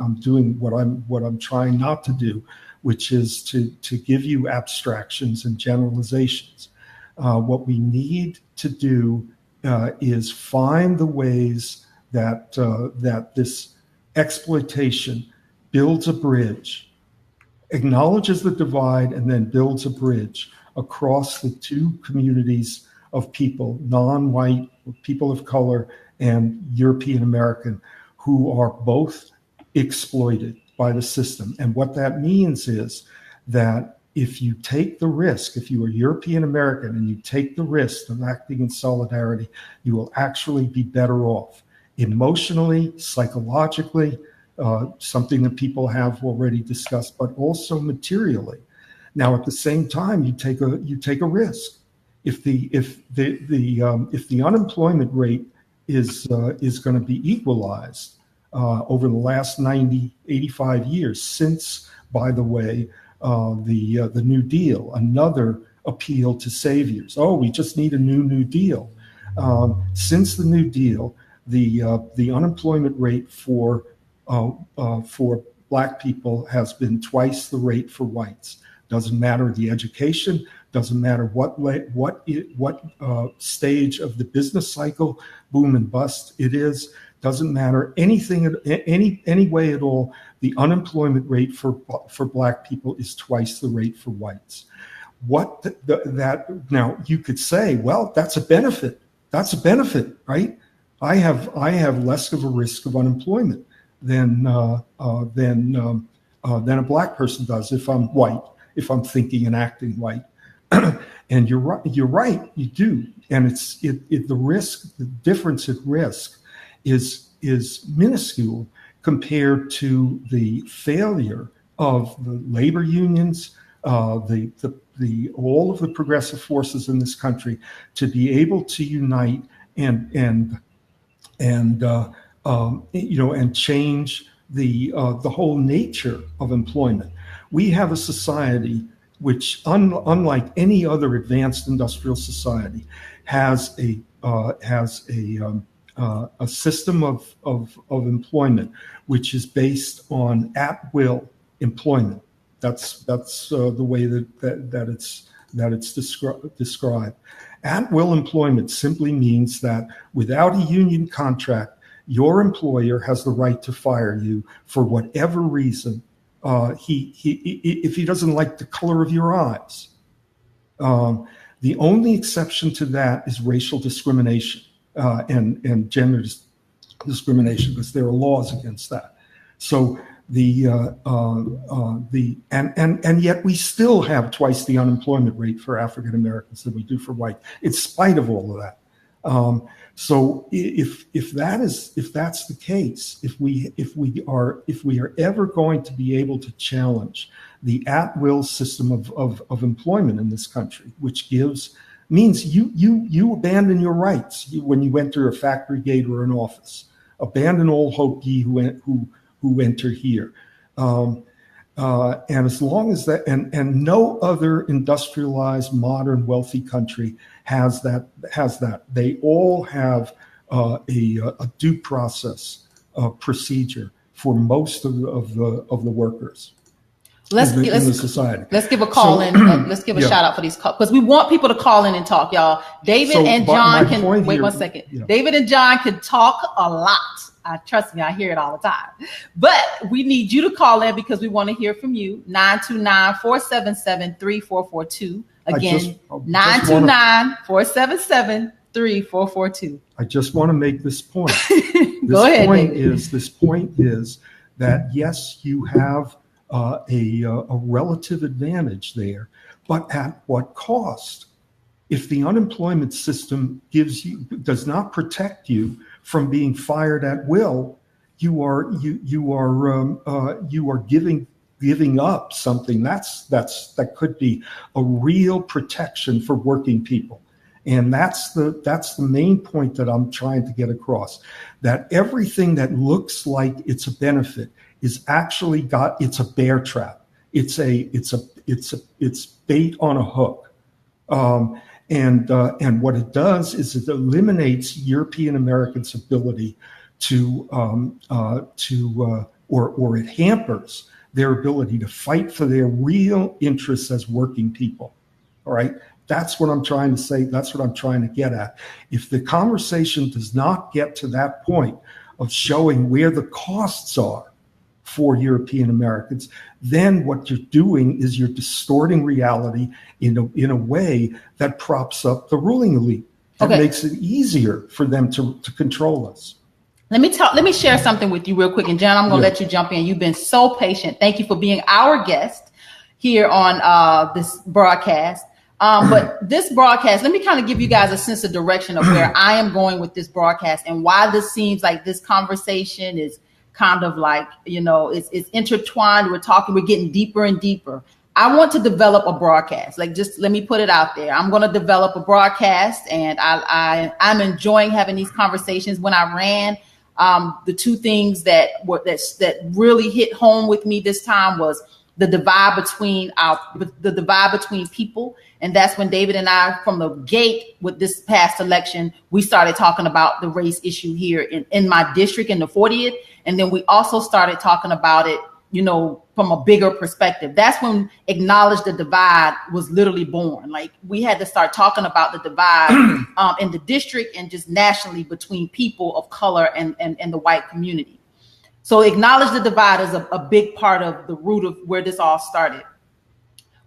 what I'm trying not to do, which is to give you abstractions and generalizations. What we need to do is find the ways that this exploitation builds a bridge, acknowledges the divide, and then builds a bridge across the two communities of people, non-white, people of color, and European American, who are both exploited by the system. And what that means is that if you take the risk, if you are European American and you take the risk of acting in solidarity, you will actually be better off emotionally, psychologically, something that people have already discussed, but also materially. Now, at the same time, you take a risk. If the unemployment rate is going to be equalized over the last 85 years since, by the way, the New Deal, another appeal to saviors. Oh, we just need a New Deal. Since the New Deal, the unemployment rate for Black people has been twice the rate for whites. Doesn't matter the education. Doesn't matter what stage of the business cycle, boom and bust it is. Doesn't matter anything, any way at all. The unemployment rate for Black people is twice the rate for whites. Now you could say, well, that's a benefit. That's a benefit, right? I have less of a risk of unemployment than a Black person does if I'm white, if I'm thinking and acting white. And you're right, you do. And the risk, the difference at risk is minuscule compared to the failure of the labor unions, all of the progressive forces in this country to be able to unite and change the whole nature of employment. We have a society which, unlike any other advanced industrial society, has a system of employment which is based on at-will employment. That's the way that it's described. At-will employment simply means that without a union contract, your employer has the right to fire you for whatever reason. If he doesn't like the color of your eyes. The only exception to that is racial discrimination and gender discrimination, because there are laws against that. So and yet we still have twice the unemployment rate for African Americans than we do for white, in spite of all of that. So if that's the case, if we are ever going to be able to challenge the at-will system of employment in this country, which means you abandon your rights when you enter a factory gate or an office, abandon all hope ye who enter here. And as long as that, and no other industrialized, modern, wealthy country has that. They all have a due process procedure for most of the workers in the society. Let's give a call in. Let's give a shout out for these calls, because we want people to call in and talk, y'all. David and John can wait 1 second. Yeah. David and John can talk a lot. Trust me, I hear it all the time. But we need you to call in because we want to hear from you. 929-477-3442. Again, 929-477-3442. I just want to make this point. Go ahead. This point is that, yes, you have a relative advantage there, but at what cost? If the unemployment system does not protect you from being fired at will, you are giving giving up something that could be a real protection for working people. And that's the main point that I'm trying to get across, that everything that looks like it's a benefit is actually it's a bear trap. It's bait on a hook. And what it does is it eliminates European Americans' ability or it hampers their ability to fight for their real interests as working people. All right. That's what I'm trying to say. That's what I'm trying to get at. If the conversation does not get to that point of showing where the costs are for European Americans, then what you're doing is you're distorting reality in a way that props up the ruling elite and makes it easier for them to control us. Let me share something with you real quick. And John, I'm going to let you jump in. You've been so patient. Thank you for being our guest here on this broadcast. But this broadcast, let me kind of give you guys a sense of direction of where I am going with this broadcast and why this seems like this conversation is kind of like, it's intertwined. We're getting deeper and deeper. I want to develop a broadcast. Like, just let me put it out there. I'm going to develop a broadcast, and I'm enjoying having these conversations. When I ran, the two things that really hit home with me this time was the divide between people. And that's when David and I, from the gate with this past election, we started talking about the race issue here in my district in the 40th. And then we also started talking about it, from a bigger perspective. That's when Acknowledge the Divide was literally born. Like, we had to start talking about the divide in the district and just nationally between people of color and the white community. So Acknowledge the Divide is a big part of the root of where this all started.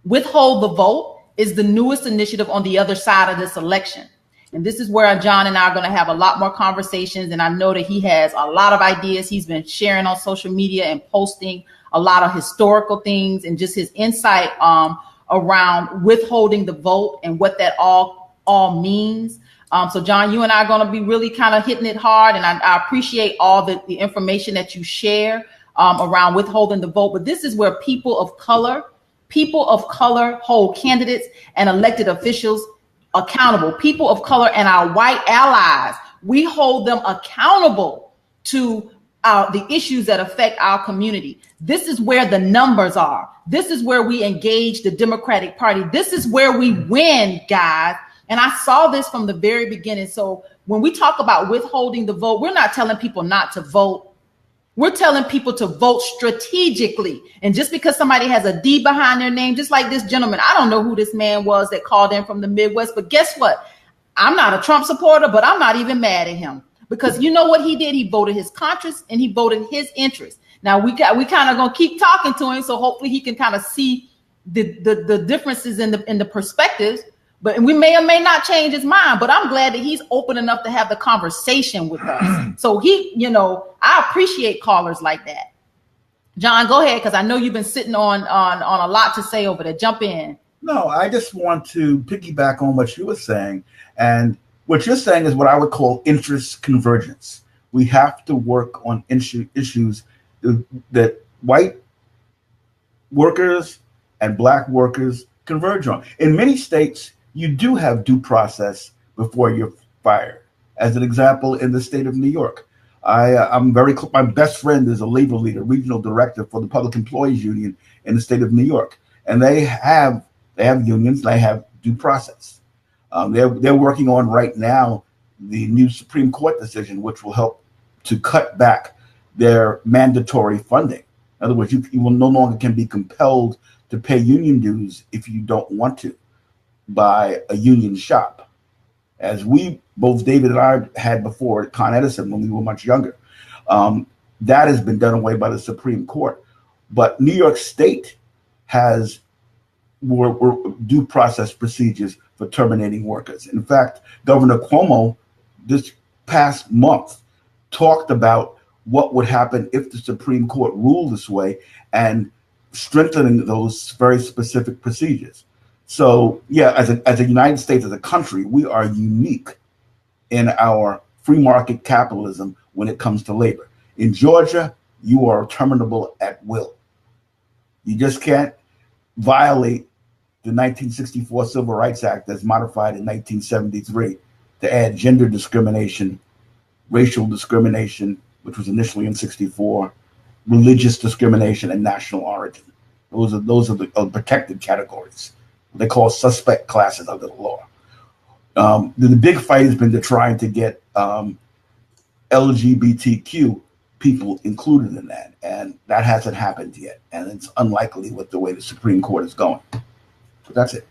Withhold the Vote is the newest initiative on the other side of this election. And this is where John and I are going to have a lot more conversations. And I know that he has a lot of ideas. He's been sharing on social media and posting a lot of historical things and just his insight around withholding the vote and what that all means. So John, you and I are going to be really kind of hitting it hard. And I appreciate all the information that you share around withholding the vote. But this is where people of color hold candidates and elected officials accountable. People of color and our white allies, we hold them accountable to the issues that affect our community. This is where the numbers are. This is where we engage the Democratic Party. This is where we win, guys. And I saw this from the very beginning. So when we talk about withholding the vote, we're not telling people not to vote. We're telling people to vote strategically. And just because somebody has a D behind their name, just like this gentleman, I don't know who this man was that called in from the Midwest, but guess what? I'm not a Trump supporter, but I'm not even mad at him, because you know what he did? He voted his conscience and he voted his interest. Now we kind of gonna keep talking to him, so hopefully he can kind of see the differences in the perspectives. But we may or may not change his mind, but I'm glad that he's open enough to have the conversation with us. So I appreciate callers like that. John, go ahead, because I know you've been sitting on a lot to say over there. Jump in. No, I just want to piggyback on what you were saying. And what you're saying is what I would call interest convergence. We have to work on issues that white workers and black workers converge on. In many states, you do have due process before you're fired. As an example, in the state of New York, my best friend is a labor leader, regional director for the Public Employees Union in the state of New York, and they have unions. They have due process. They're working on right now the new Supreme Court decision, which will help to cut back their mandatory funding. In other words, you will no longer can be compelled to pay union dues if you don't want to by a union shop, as both David and I had before at Con Edison when we were much younger. That has been done away by the Supreme Court. But New York State has due process procedures for terminating workers. In fact, Governor Cuomo this past month talked about what would happen if the Supreme Court ruled this way and strengthening those very specific procedures. So, yeah, as a United States, as a country, we are unique in our free market capitalism when it comes to labor. In Georgia, you are terminable at will. You just can't violate the 1964 Civil Rights Act as modified in 1973 to add gender discrimination, racial discrimination, which was initially in 64, religious discrimination, and national origin. Those are the protected categories. They call suspect classes under the law. The big fight has been to trying to get LGBTQ people included in that, and that hasn't happened yet, and it's unlikely with the way the Supreme Court is going. But that's it.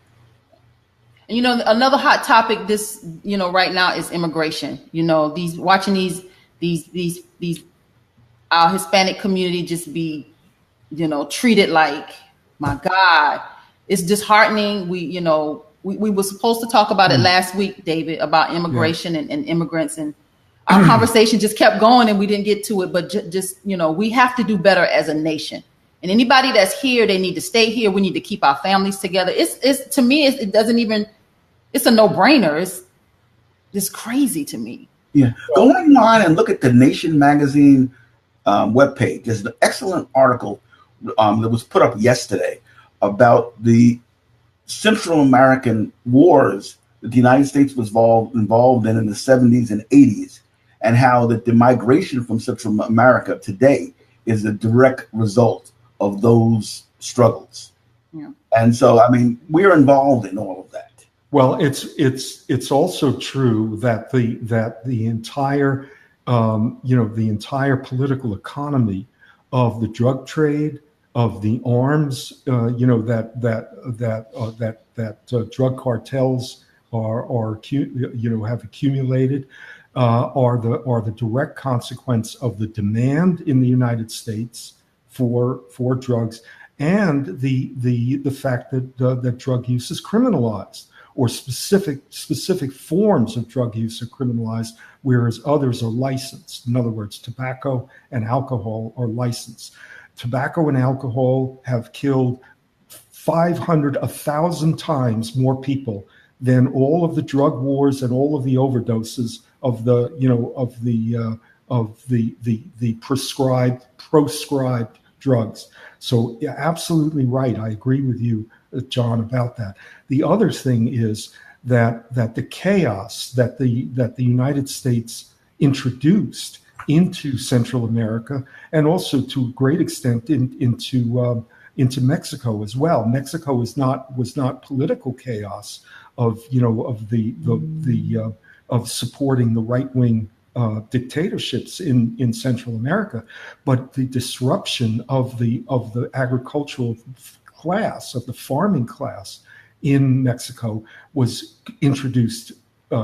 And, another hot topic this, right now is immigration. These our Hispanic community just be, treated like, my God, it's disheartening. We were supposed to talk about it last week, David, about immigration and immigrants, and our conversation just kept going and we didn't get to it. But we have to do better as a nation. And anybody that's here, they need to stay here. We need to keep our families together. It's to me, it doesn't even. It's a no-brainer. It's just crazy to me. Yeah, go online and look at the Nation magazine webpage. There's an excellent article that was put up yesterday about the Central American wars that the United States was involved in the 70s and 80s, and how that the migration from Central America today is a direct result of those struggles. Yeah. And so, we're involved in all of that. Well, it's also true that the entire the entire political economy of the drug trade, of the arms, that drug cartels have accumulated, are the direct consequence of the demand in the United States for drugs, and the fact that drug use is criminalized, or specific forms of drug use are criminalized, whereas others are licensed. In other words, tobacco and alcohol are licensed. Tobacco and alcohol have killed 1,000 times more people than all of the drug wars and all of the overdoses of the proscribed drugs. So yeah, absolutely right. I agree with you, John, about that. The other thing is that the chaos that the United States introduced into Central America, and also to a great extent into Mexico as well. Mexico was not political chaos of supporting the right-wing dictatorships in Central America, but the disruption of the agricultural class, of the farming class in Mexico, was introduced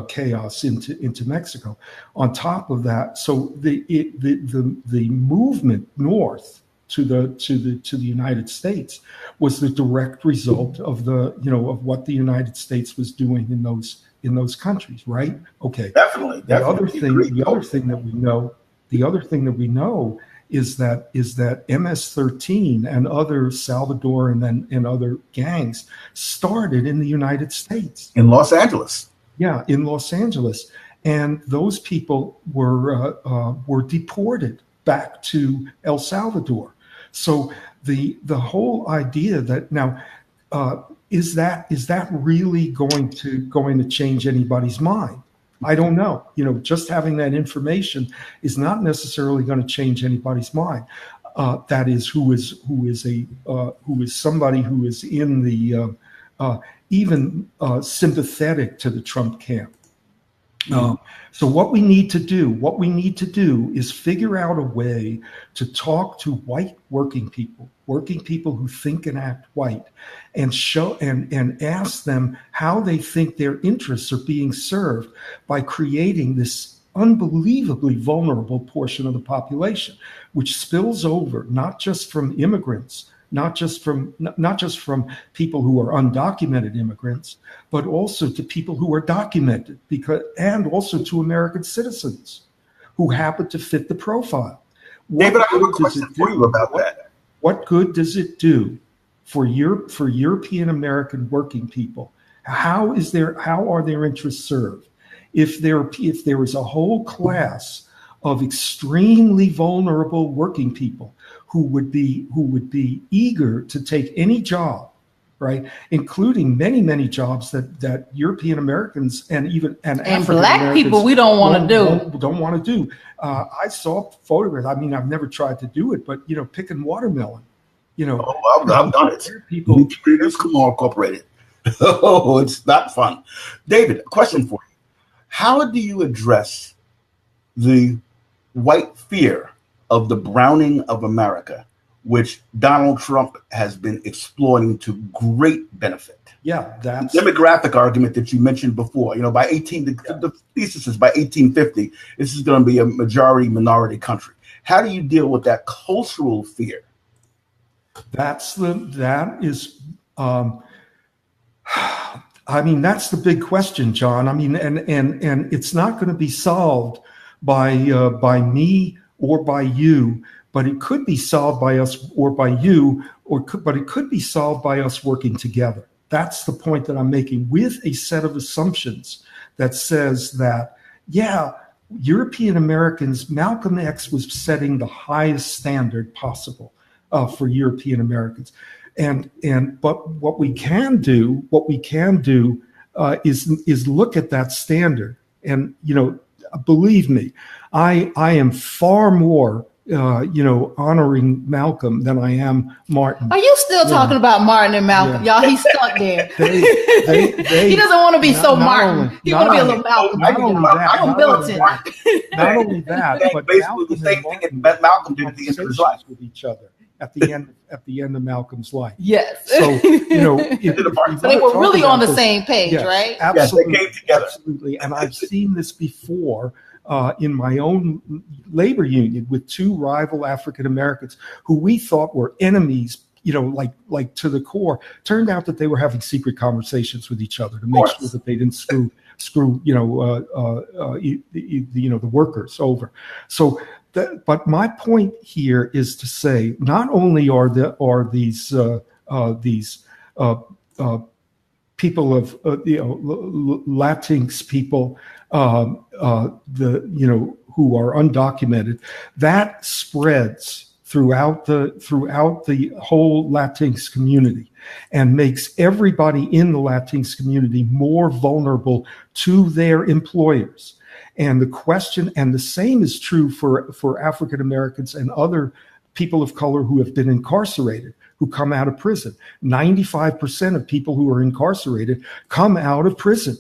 chaos into Mexico. On top of that, so the movement north to the United States was the direct result of of what the United States was doing in those countries, right? Okay. Definitely. The other thing that we know is that MS-13 and other Salvadoran and other gangs started in the United States, in Los Angeles. Yeah, in Los Angeles, and those people were deported back to El Salvador. So the whole idea that now is that really going to change anybody's mind? I don't know. Just having that information is not necessarily going to change anybody's mind. That is, who is somebody who is in the even sympathetic to the Trump camp. So what we need to do is figure out a way to talk to white working people who think and act white, and show and ask them how they think their interests are being served by creating this unbelievably vulnerable portion of the population, which spills over not just from immigrants, not just from people who are undocumented immigrants, but also to people who are documented, and also to American citizens who happen to fit the profile. David, I have a question for you about that. What good does it do for European American working people? How are their interests served if there is a whole class of extremely vulnerable working people who would be eager to take any job, right, including many jobs that European Americans and African Black Americans people we don't want to don't want to do. I saw photographs. I mean, I've never tried to do it, but picking watermelon. I've done it. People, Communities Incorporated. Oh, it's not fun. David, a question for you. How do you address the white fear of the browning of America, which Donald Trump has been exploiting to great benefit? Yeah, that's the demographic argument that you mentioned before. By the thesis is by 1850, this is going to be a majority minority country. How do you deal with that cultural fear? That's the big question, John. I mean, and it's not going to be solved by me or by you, but it could be solved by us or by you, but it could be solved by us working together. That's the point that I'm making, with a set of assumptions that says that, European Americans, Malcolm X was setting the highest standard possible for European Americans. But what we can do is look at that standard. And, believe me, I am far more honoring Malcolm than I am Martin. Are you still talking about Martin and Malcolm? Y'all, he's stuck there. He doesn't want to be so Martin. He want to be a little Malcolm. Not only that, but basically the same thing that Malcolm did at the end of his life with each other. At the end of Malcolm's life. Yes. So, so they were really on the same page, right? Absolutely. Yes, they came together. Absolutely. And I've seen this before in my own labor union with two rival African Americans who we thought were enemies, like to the core. Turned out that they were having secret conversations with each other to make sure that they didn't screw the workers over. So. But my point here is to say, not only are these people of Latinx people who are undocumented, that spreads throughout the whole Latinx community and makes everybody in the Latinx community more vulnerable to their employers. And the same is true for African Americans and other people of color who have been incarcerated, who come out of prison. 95% of people who are incarcerated come out of prison,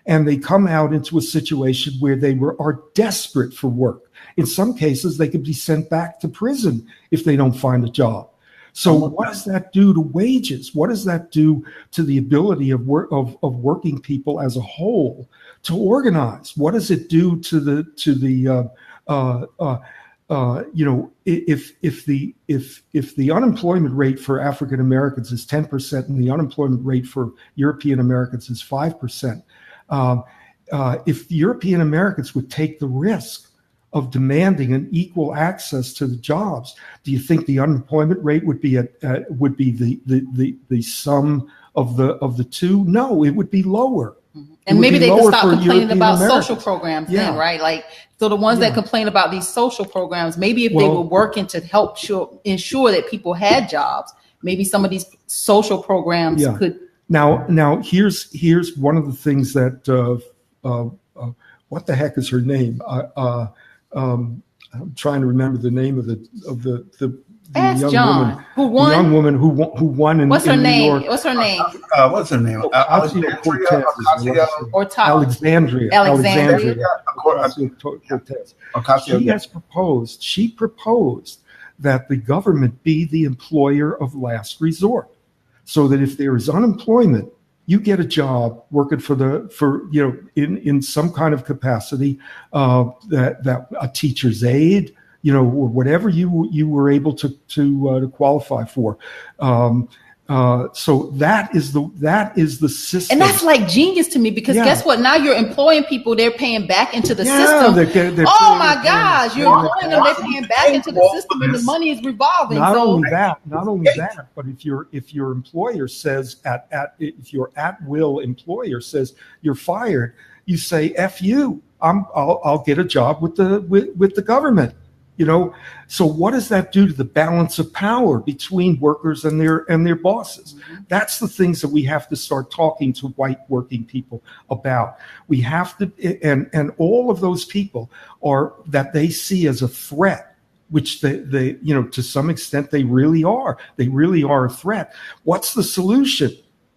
and they come out into a situation where they are desperate for work. In some cases, they could be sent back to prison if they don't find a job. So what does that do to wages? What does that do to the ability of working people as a whole to organize? What does it do to the if the unemployment rate for African Americans is 10% and the unemployment rate for European Americans is 5%, if European Americans would take the risk of demanding an equal access to the jobs, do you think the unemployment rate would be the sum of the two? No, it would be lower. And maybe they could stop complaining about social programs then, right? Like, so the ones that complain about these social programs, maybe if they were working to help ensure that people had jobs, maybe some of these social programs could. Now here's one of the things that what the heck is her name? I'm trying to remember the name of the Ask young John, woman, who won? The young woman who won in What's her New name? York. What's her name? What's her name? Alexandria. Ocasio-Cortez. She proposed that the government be the employer of last resort, so that if there is unemployment, you get a job working in some kind of capacity, that a teacher's aide, or whatever you were able to qualify for. So that is the system, and that's like genius to me, because guess what? Now you're employing people; they're paying back into the system. Oh my gosh, you're employing them; they're paying back into the system, and the money is revolving. Not only that, but if your employer says if your at-will employer says you're fired, you say "F you." I'll get a job with the government. You know, so what does that do to the balance of power between workers and their bosses? That's the things that we have to start talking to white working people about. We have to, and all of those people are that they see as a threat, which they to some extent they really are. They really are a threat. What's the solution?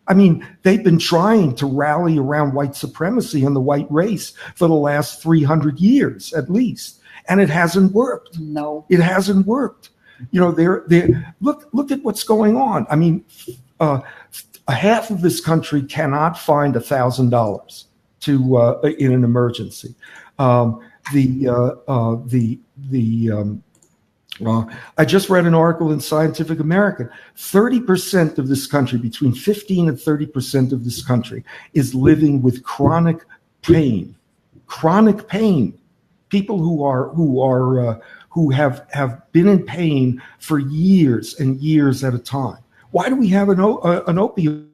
I mean, they've been trying to rally around white supremacy and the white race for the last 300 years at least. And it hasn't worked. No, it hasn't worked. You know, look at what's going on. I mean, a half of this country cannot find $1,000 to in an emergency. I just read an article in Scientific American. 30% of this country, between 15 and 30% of this country, is living with chronic pain. Chronic pain. People who have been in pain for years and years at a time. Why do we have an opioid?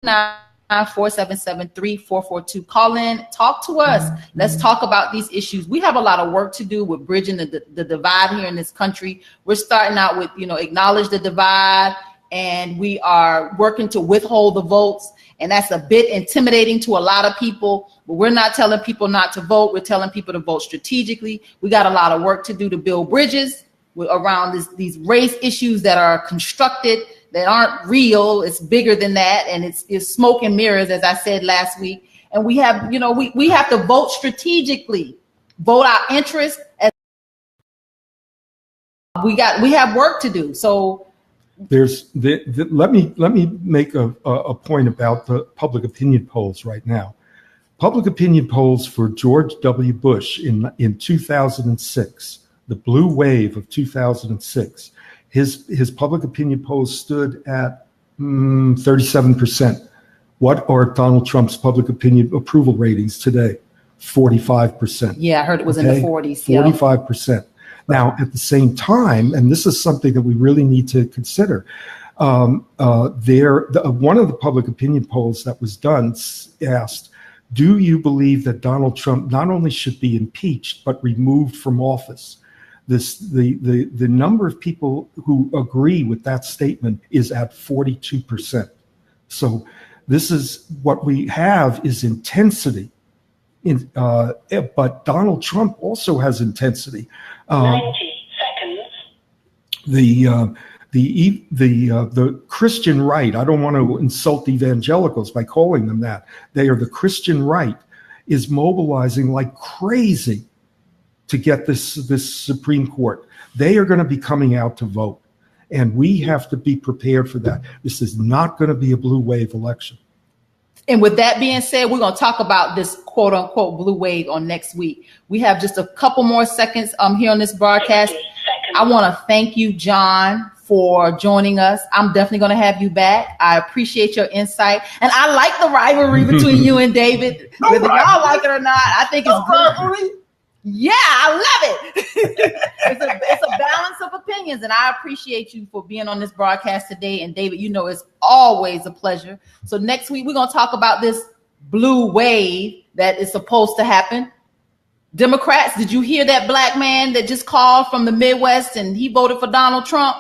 Nine 477-3442. Call in, talk to us. Let's talk about these issues. We have a lot of work to do with bridging the divide here in this country. We're starting out with, acknowledge the divide, and we are working to withhold the votes. And that's a bit intimidating to a lot of people, but we're not telling people not to vote. We're telling people to vote strategically. We got a lot of work to do to build bridges around these race issues that are constructed, that aren't real. It's bigger than that, and it's smoke and mirrors, as I said last week. And we have, we have to vote strategically, vote our interests. As we have work to do. So let me make a point about the public opinion polls right now. Public opinion polls for George W. Bush in 2006, the blue wave of 2006. His public opinion polls stood at 37%. What are Donald Trump's public opinion approval ratings today? 45%. Yeah, I heard it was in the 40s. 45%. Now, at the same time, and this is something that we really need to consider, one of the public opinion polls that was done asked, do you believe that Donald Trump not only should be impeached, but removed from office? The number of people who agree with that statement is at 42%. So this is what we have is intensity. But Donald Trump also has intensity. 90 seconds. The Christian right, I don't want to insult evangelicals by calling them that. They are the Christian right, is mobilizing like crazy to get this Supreme Court. They are going to be coming out to vote, and we have to be prepared for that. This is not going to be a blue wave election. And with that being said, we're going to talk about this quote unquote blue wave on next week. We have just a couple more seconds here on this broadcast. I want to thank you, John, for joining us. I'm definitely going to have you back. I appreciate your insight. And I like the rivalry between you and David. Whether y'all like it or not, I think it's good. Yeah, I love it. It's a balance of opinions, and I appreciate you for being on this broadcast today. And David, it's always a pleasure. So next week, we're going to talk about this blue wave that is supposed to happen. Democrats, did you hear that black man that just called from the Midwest and he voted for Donald Trump?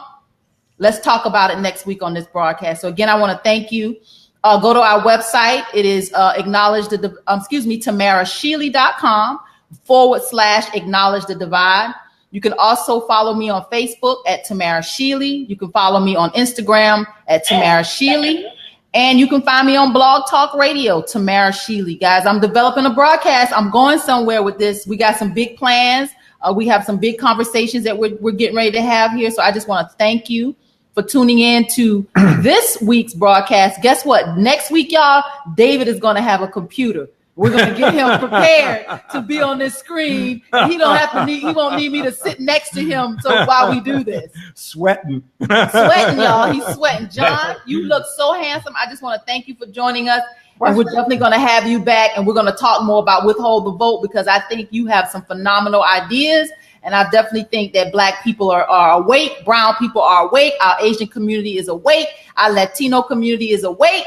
Let's talk about it next week on this broadcast. So again, I want to thank you. Go to our website. It is TamaraShealy.com/acknowledge the divide. You can also follow me on Facebook at Tamara Shealy. You can follow me on Instagram at Tamara Shealy. And you can find me on Blog Talk Radio, Tamara Shealy. Guys, I'm developing a broadcast. I'm going somewhere with this. We got some big plans. We have some big conversations that we're getting ready to have here. So I just want to thank you for tuning in to this week's broadcast. Guess what? Next week, y'all, David is going to have a computer. We're going to get him prepared to be on this screen. He won't need me to sit next to him. So while we do this, Sweating, y'all, he's sweating. John, you look so handsome. I just want to thank you for joining us. And we're definitely going to have you back, and we're going to talk more about withhold the vote, because I think you have some phenomenal ideas. And I definitely think that Black people are awake. Brown people are awake. Our Asian community is awake. Our Latino community is awake.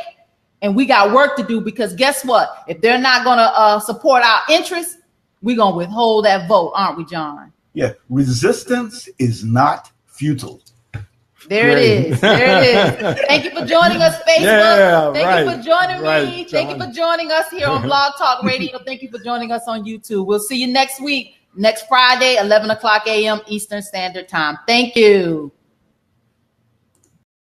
And we got work to do, because guess what? If they're not going to support our interests, we're going to withhold that vote, aren't we, John? Yeah. Resistance is not futile. There it is. Thank you for joining us, Facebook. Yeah, Thank you for joining me. John. Thank you for joining us here on Blog Talk Radio. Thank you for joining us on YouTube. We'll see you next week, next Friday, 11 o'clock a.m. Eastern Standard Time. Thank you.